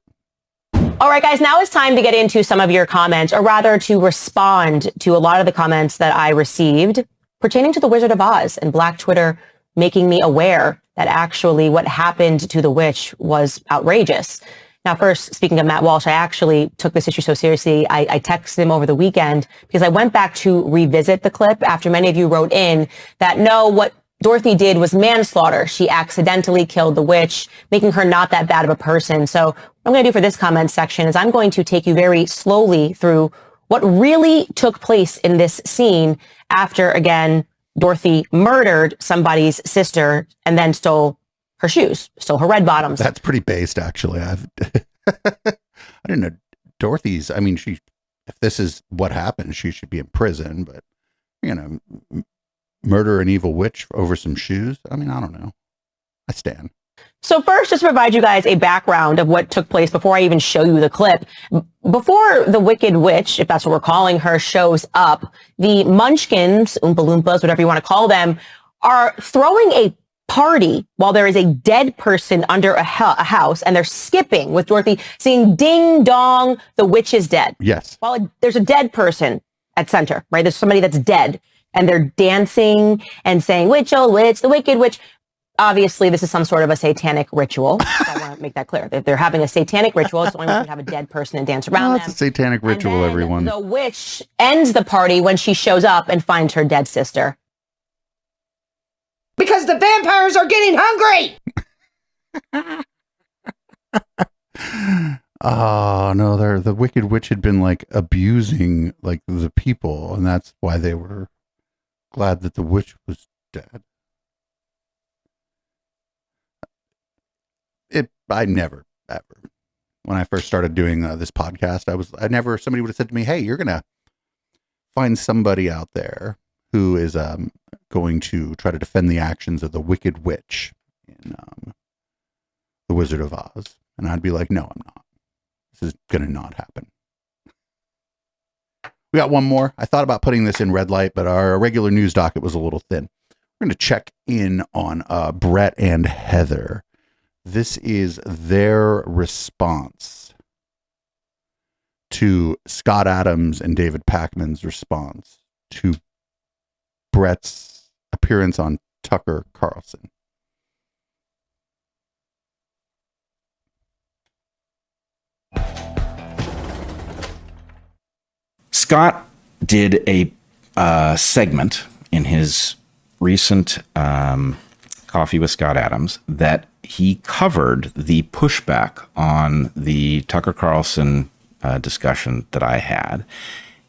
All right, guys, now it's time to get into some of your comments, or rather to respond to a lot of the comments that I received pertaining to the Wizard of Oz and Black Twitter making me aware that actually what happened to the witch was outrageous. Now, first, speaking of Matt Walsh, I actually took this issue so seriously, I texted him over the weekend because I went back to revisit the clip after many of you wrote in that no, what Dorothy did was manslaughter. She accidentally killed the witch, making her not that bad of a person. So what I'm going to do for this comment section is I'm going to take you very slowly through what really took place in this scene after, again, Dorothy murdered somebody's sister and then stole her shoes, stole her red bottoms. That's pretty based, actually. I didn't know Dorothy's. I mean, if this is what happened, she should be in prison. But murder an evil witch over some shoes. I mean, I don't know. I stand. So first, just to provide you guys a background of what took place before I even show you the clip. Before the Wicked Witch, if that's what we're calling her, shows up, the Munchkins, Oompa Loompas, whatever you want to call them, are throwing a party while there is a dead person under a house, and they're skipping with Dorothy saying, "Ding dong, the witch is dead." Yes. While there's a dead person at center, right? There's somebody that's dead, and they're dancing and saying, "Witch, oh witch, the Wicked Witch." Obviously, this is some sort of a satanic ritual. So I want to make that clear. They're having a satanic ritual. It's the only way you can have a dead person and dance around them. It's a satanic ritual, everyone. The witch ends the party when she shows up and finds her dead sister. Because the vampires are getting hungry! Oh, no, the Wicked Witch had been abusing the people, and that's why they were glad that the witch was dead. I never, ever, when I first started doing this podcast, somebody would have said to me, "Hey, you're going to find somebody out there who is going to try to defend the actions of the Wicked Witch in The Wizard of Oz." And I'd be like, "No, I'm not. This is going to not happen." We got one more. I thought about putting this in red light, but our regular news docket was a little thin. We're going to check in on Brett and Heather. This is their response to Scott Adams and David Pakman's response to Brett's appearance on Tucker Carlson. Scott did a segment in his recent Coffee with Scott Adams that he covered the pushback on the Tucker Carlson discussion that I had.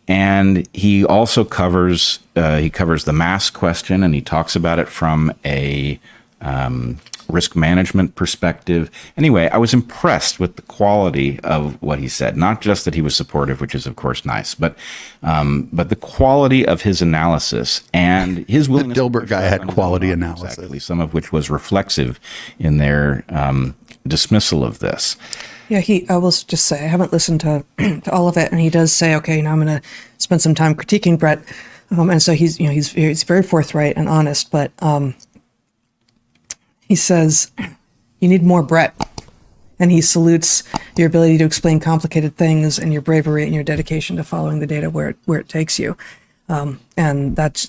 And he also covers the mask question, and he talks about it from a risk management perspective. Anyway, I was impressed with the quality of what he said. Not just that he was supportive, which is of course nice, but the quality of his analysis and his willingness. The Dilbert guy had quality analysis, exactly, some of which was reflexive in their dismissal of this. Yeah, I will just say I haven't listened to all of it, and he does say, "Okay, now I'm going to spend some time critiquing Brett," and so he's very forthright and honest, but. He says, "You need more Brett," and he salutes your ability to explain complicated things and your bravery and your dedication to following the data where it takes you. And that.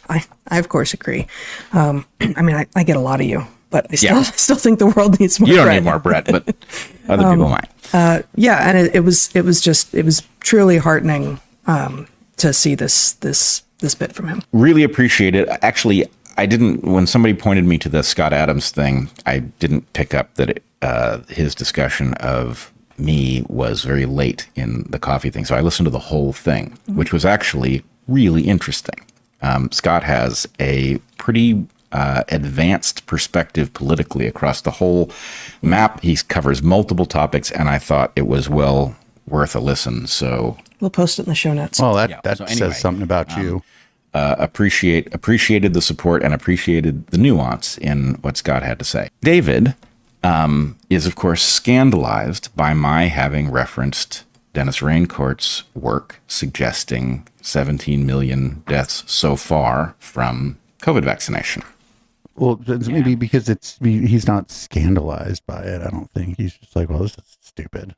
I of course agree. I mean, I get a lot of you, but I still think the world needs more. You don't Brett. need more Brett, but other people might. And it was truly heartening to see this bit from him. Really appreciate it. Actually, when somebody pointed me to the Scott Adams thing, I didn't pick up that his discussion of me was very late in the coffee thing. So I listened to the whole thing, which was actually really interesting. Scott has a pretty advanced perspective politically across the whole map. He covers multiple topics, and I thought it was well worth a listen. So We'll post it in the show notes. Well, that says something about you. Appreciated the support and appreciated the nuance in what Scott had to say. David is, of course, scandalized by my having referenced Dennis Raincourt's work suggesting 17 million deaths so far from COVID vaccination. Well, maybe because he's not scandalized by it. I don't think he's just like, well, this is stupid.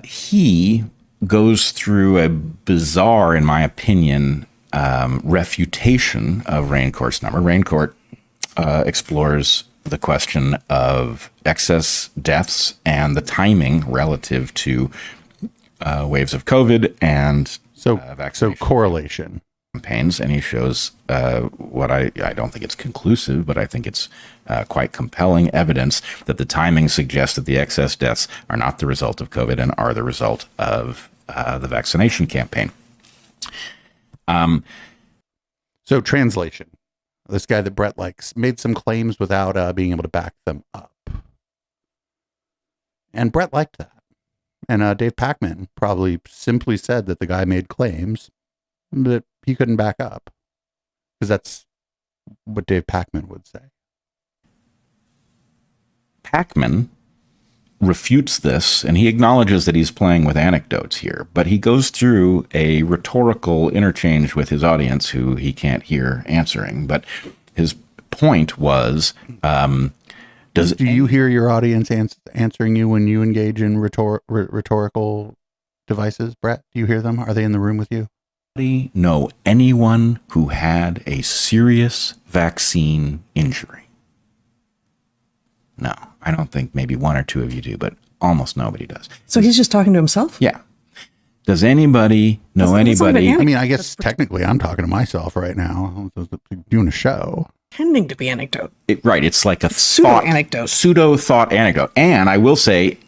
He goes through a bizarre, in my opinion, refutation of Raincourt's number. Raincourt explores the question of excess deaths and the timing relative to waves of COVID and vaccination. So correlation. Campaigns, and he shows what I don't think it's conclusive, but I think it's quite compelling evidence that the timing suggests that the excess deaths are not the result of COVID and are the result of the vaccination campaign. So translation. This guy that Brett likes made some claims without being able to back them up. And Brett liked that. And Dave Pacman probably simply said that the guy made claims that he couldn't back up. Because that's what Dave Pacman would say. Pacman refutes this, and he acknowledges that he's playing with anecdotes here, but he goes through a rhetorical interchange with his audience who he can't hear answering. But his point was, do you hear your audience answering you when you engage in rhetorical devices, Brett? Do you hear them? Are they in the room with you? Know anyone who had a serious vaccine injury? No, I don't think maybe one or two of you do, but almost nobody does. So he's just talking to himself? Yeah. Does anybody know anybody? I mean, I guess technically I'm talking to myself right now. I'm doing a show. Tending to be anecdote. Right. It's like a pseudo thought anecdote. And I will say,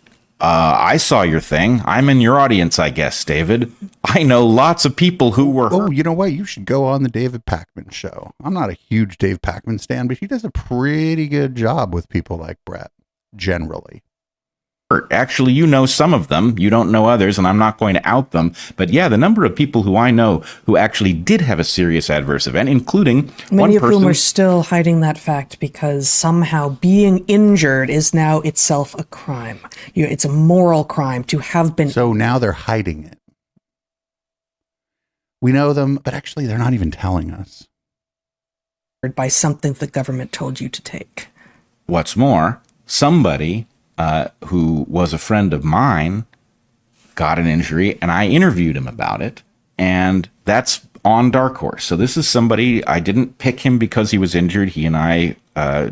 I saw your thing. I'm in your audience, I guess, David. I know lots of people who were hurt. Oh, you know what? You should go on the David Pacman show. I'm not a huge Dave Pacman stan, but he does a pretty good job with people like Brett, generally. Actually, you know some of them. You don't know others, and I'm not going to out them. But yeah, the number of people who I know who actually did have a serious adverse event, including many of whom are still hiding that fact because somehow being injured is now itself a crime. It's a moral crime to have been. So now they're hiding it. We know them, but actually they're not even telling us. By something the government told you to take. What's more, somebody who was a friend of mine got an injury, and I interviewed him about it, and that's on Dark Horse. So this is somebody, I didn't pick him because he was injured. He and I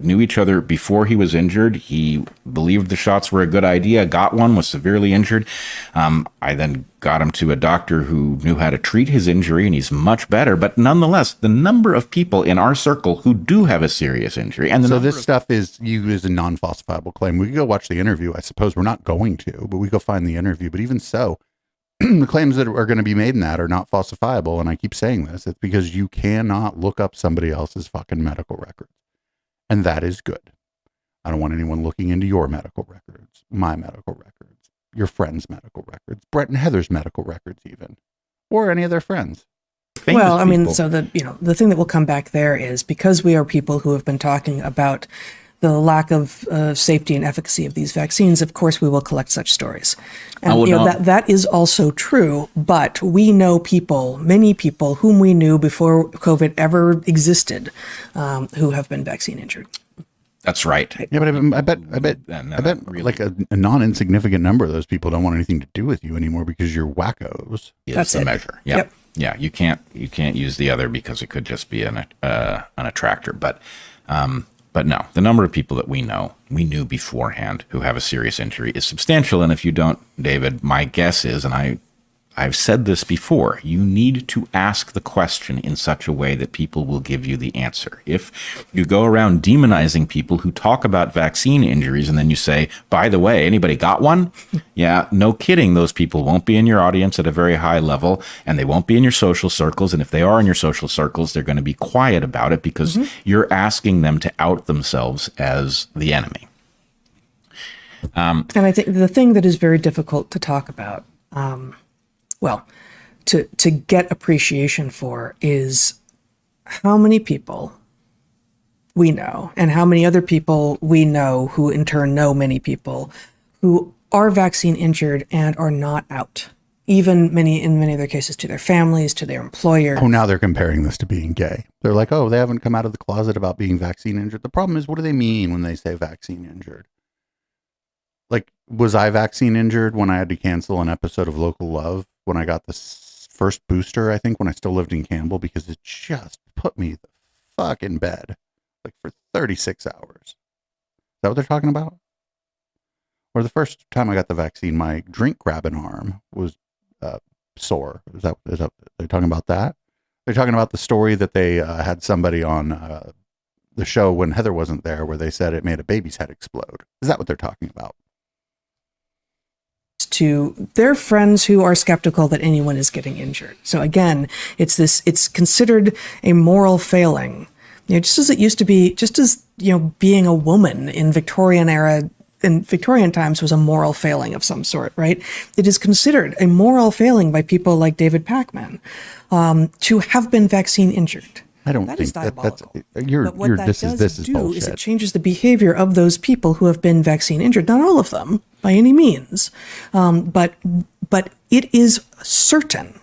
knew each other before he was injured. He believed the shots were a good idea, got one, was severely injured. I then got him to a doctor who knew how to treat his injury, and he's much better. But nonetheless, the number of people in our circle who do have a serious injury. And so this stuff is used as a non-falsifiable claim. We can go watch the interview. I suppose we're not going to, but we go find the interview. But even so, the claims that are going to be made in that are not falsifiable. And I keep saying this. It's because you cannot look up somebody else's fucking medical records. And that is good. I don't want anyone looking into your medical records, my medical records, your friends' medical records, Brett and Heather's medical records even, or any of their friends. Well, I mean, so the thing that will come back there is because we are people who have been talking about the lack of safety and efficacy of these vaccines, of course, we will collect such stories. And that is also true, but we know people, many people whom we knew before COVID ever existed, who have been vaccine injured. That's right. Yeah, but I bet really, like a non-insignificant number of those people don't want anything to do with you anymore because you're wackos. That's the measure. Yep. Yeah, you can't use the other because it could just be an attractor. But no, the number of people that we knew beforehand who have a serious injury is substantial. And if you don't, David, my guess is, and I've said this before, you need to ask the question in such a way that people will give you the answer. If you go around demonizing people who talk about vaccine injuries and then you say, by the way, anybody got one? Yeah, no kidding. Those people won't be in your audience at a very high level, and they won't be in your social circles. And if they are in your social circles, they're going to be quiet about it because you're asking them to out themselves as the enemy. And I think the thing that is very difficult to talk about, well, to get appreciation for is how many people we know and how many other people we know who in turn know many people who are vaccine injured and are not out, even in many of their cases to their families, to their employers. Oh, now they're comparing this to being gay. They're like, oh, they haven't come out of the closet about being vaccine injured. The problem is, what do they mean when they say vaccine injured? Like, was I vaccine injured when I had to cancel an episode of Local Love when I got the first booster, I think, when I still lived in Campbell, because it just put me the fuck in bed, like, for 36 hours. Is that what they're talking about? Or the first time I got the vaccine, my drink grabbing arm was sore. Is that they're talking about that? They're talking about the story that they had somebody on the show when Heather wasn't there, where they said it made a baby's head explode. Is that what they're talking about? To their friends who are skeptical that anyone is getting injured. So again, it's considered a moral failing. Just as it used to be, just as, being a woman in Victorian times was a moral failing of some sort, right? It is considered a moral failing by people like David Pakman to have been vaccine injured. I don't That think is diabolical. this is bullshit. Is it changes the behavior of those people who have been vaccine injured. Not all of them, by any means, but it is certain.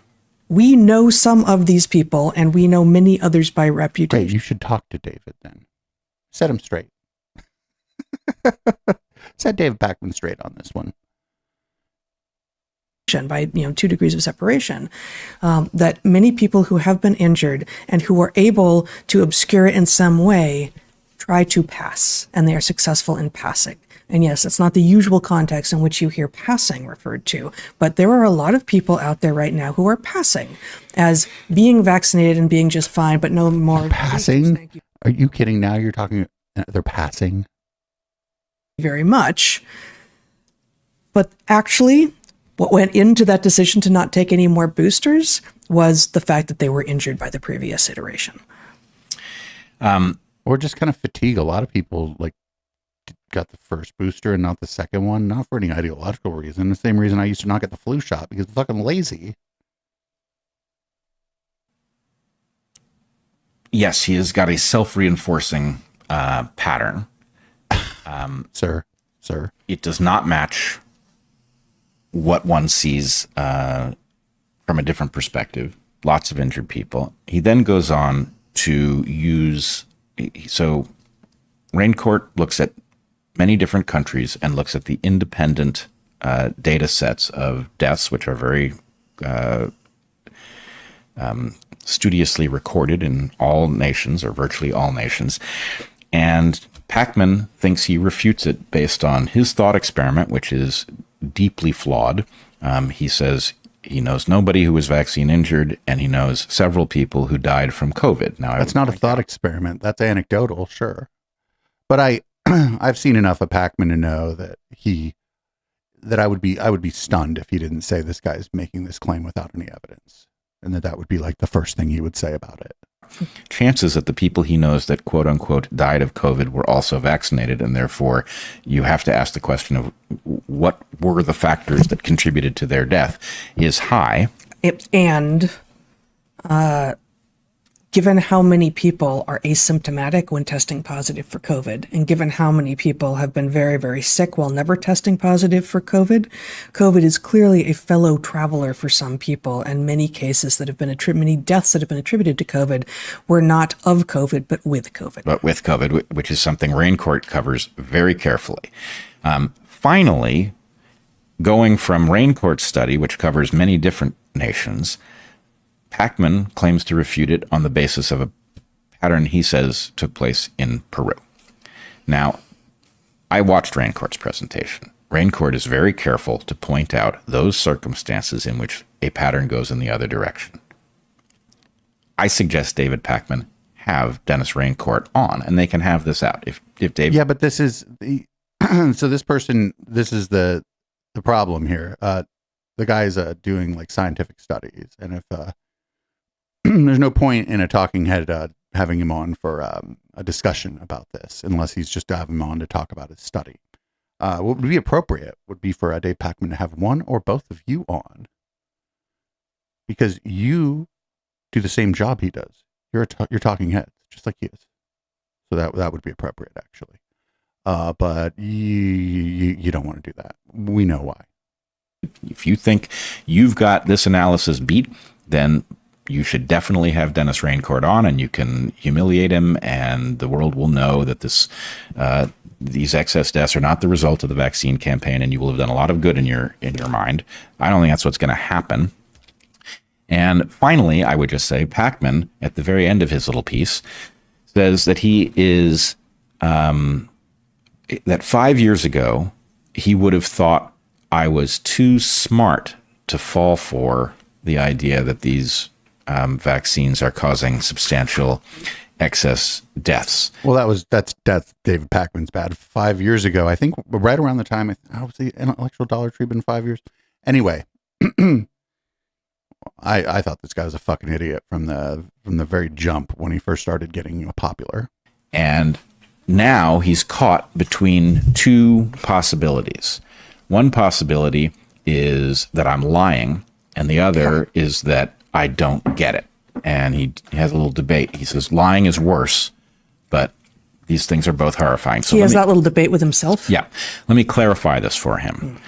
We know some of these people, and we know many others by reputation. Great, you should talk to David then. Set him straight. Set David Pakman straight on this one. By 2 degrees of separation, that many people who have been injured and who are able to obscure it in some way try to pass, and they are successful in passing. And yes, it's not the usual context in which you hear passing referred to, but there are a lot of people out there right now who are passing as being vaccinated and being just fine, but no more. Passing? Are you kidding now? You're talking, they're passing? Very much. But actually, what went into that decision to not take any more boosters was the fact that they were injured by the previous iteration. Or just kind of fatigue. A lot of people got the first booster and not the second one, not for any ideological reason. The same reason I used to not get the flu shot, because I'm fucking lazy. Yes, he has got a self-reinforcing pattern. Sir. It does not match what one sees from a different perspective. Lots of injured people. He then goes on to use, so Raincourt looks at many different countries and looks at the independent data sets of deaths, which are very studiously recorded in all nations, or virtually all nations. And Pakman thinks he refutes it based on his thought experiment, which is deeply flawed. He says he knows nobody who was vaccine injured, and he knows several people who died from COVID. Now, that's not a thought experiment. That's anecdotal, sure. But I've seen enough of Pakman to know that I would be stunned if he didn't say this guy's making this claim without any evidence, and that would be like the first thing he would say about it. Chances that the people he knows that quote unquote died of COVID were also vaccinated, and therefore you have to ask the question of what were the factors that contributed to their death, is high. And given how many people are asymptomatic when testing positive for COVID, and given how many people have been very, very sick while never testing positive for COVID, COVID is clearly a fellow traveler for some people, and many cases that have been many deaths that have been attributed to COVID were not of COVID, but with COVID. But with COVID, which is something Raincourt covers very carefully. Finally, going from Raincourt's study, which covers many different nations, Pakman claims to refute it on the basis of a pattern he says took place in Peru. Now, I watched Raincourt's presentation. Raincourt is very careful to point out those circumstances in which a pattern goes in the other direction. I suggest David Pakman have Dennis Raincourt on, and they can have this out. If David, yeah, but this is the so this person, this is the problem here. The guy's doing like scientific studies, and if there's no point in a talking head having him on for a discussion about this, unless he's just to have him on to talk about his study. What would be appropriate would be for Dave Pakman to have one or both of you on because you do the same job he does. You're talking heads, just like he is. So that would be appropriate, actually. But you don't want to do that. We know why. If you think you've got this analysis beat, then you should definitely have Dennis Raincourt on, and you can humiliate him, and the world will know that these excess deaths are not the result of the vaccine campaign, and you will have done a lot of good in your mind. I don't think that's what's going to happen. And finally, I would just say Pacman, at the very end of his little piece, says that he is that 5 years ago he would have thought I was too smart to fall for the idea that these vaccines are causing substantial excess deaths. Well, that's David Pacman's bad. 5 years ago, I think, right around the time, how was the intellectual Dollar Tree been 5 years? Anyway, I thought this guy was a fucking idiot from the very jump when he first started getting popular. And now he's caught between two possibilities. One possibility is that I'm lying, and the other is that I don't get it. And he has a little debate. He says lying is worse, but these things are both horrifying. So he has that little debate with himself? Yeah. Let me clarify this for him.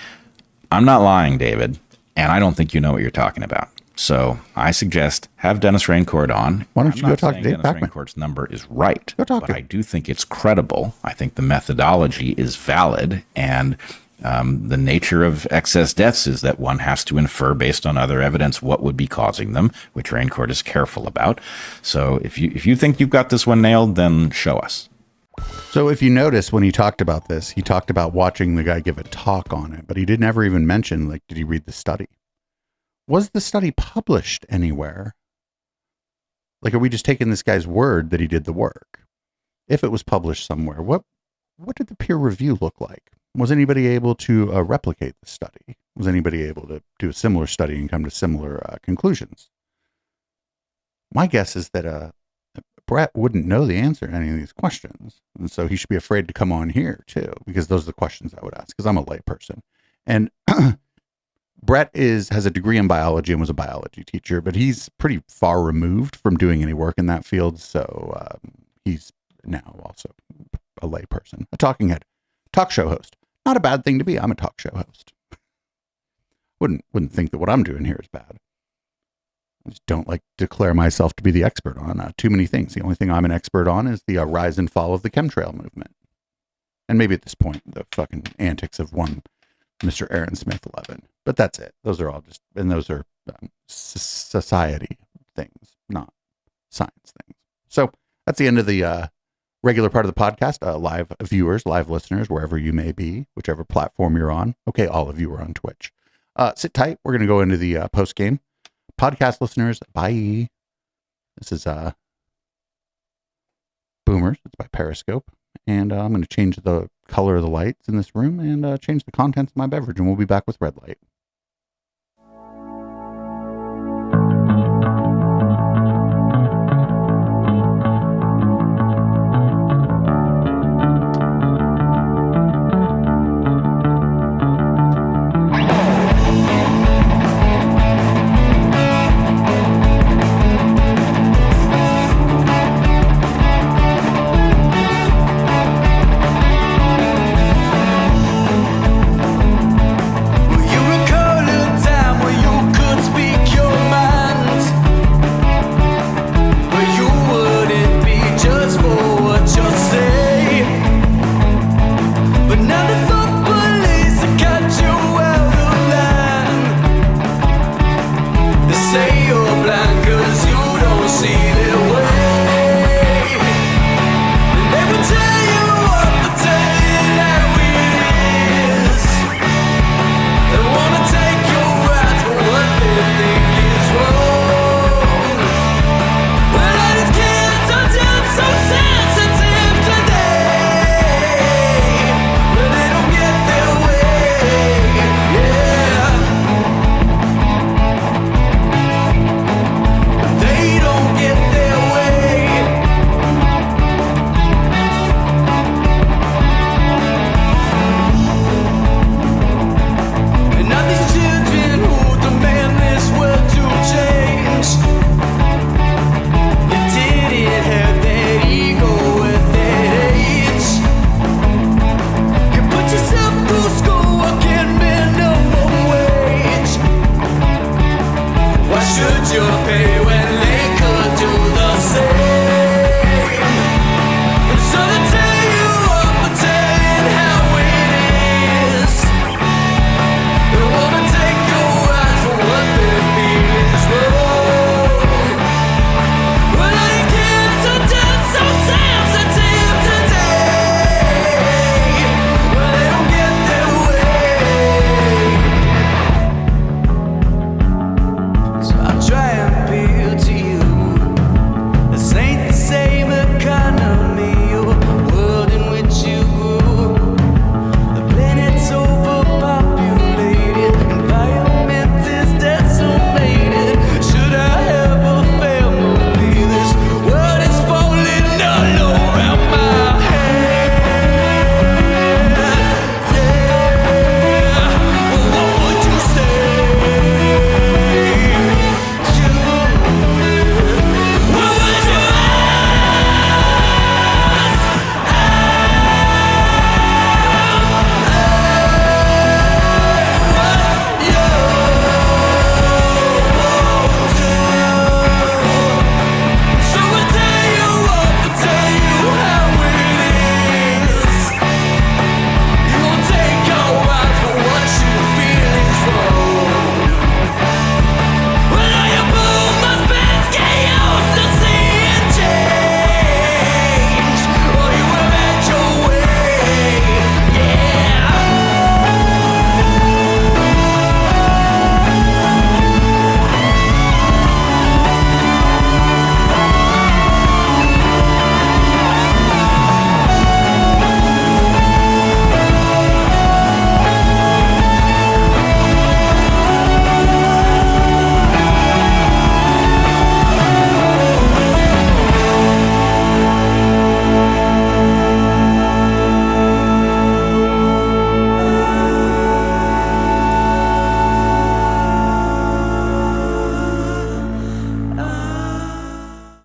I'm not lying, David, and I don't think you know what you're talking about. So I suggest have Dennis Raincourt on. Why don't you go talk to Dave Dennis Pacman? Raincourt's number is right. Go talk but to I do think it's credible. I think the methodology is valid, and the nature of excess deaths is that one has to infer based on other evidence what would be causing them, which Raincourt is careful about. So if you think you've got this one nailed, then show us. So if you notice, when he talked about this, he talked about watching the guy give a talk on it, but he didn't ever even mention, like, did he read the study? Was the study published anywhere? Like, are we just taking this guy's word that he did the work? If it was published somewhere, what did the peer review look like? Was anybody able to replicate the study? Was anybody able to do a similar study and come to similar conclusions? My guess is that Brett wouldn't know the answer to any of these questions. And so he should be afraid to come on here, too, because those are the questions I would ask, because I'm a layperson. And Brett has a degree in biology and was a biology teacher, but he's pretty far removed from doing any work in that field. So he's now also a layperson, a talking head, talk show host. Not a bad thing to be. I'm a talk show host. Wouldn't think that what I'm doing here is bad. I just don't like to declare myself to be the expert on too many things. The only thing I'm an expert on is the rise and fall of the chemtrail movement. And maybe at this point, the fucking antics of one Mr. Aaron Smith 11. But that's it. Those are all just, and those are society things, not science things. So that's the end of the regular part of the podcast. Live viewers, live listeners, wherever you may be, whichever platform you're on. Okay, all of you are on Twitch. Sit tight. We're going to go into the post game. Podcast listeners, bye. This is Boomers. It's by Periscope. And I'm going to change the color of the lights in this room and change the contents of my beverage. And we'll be back with Red Light.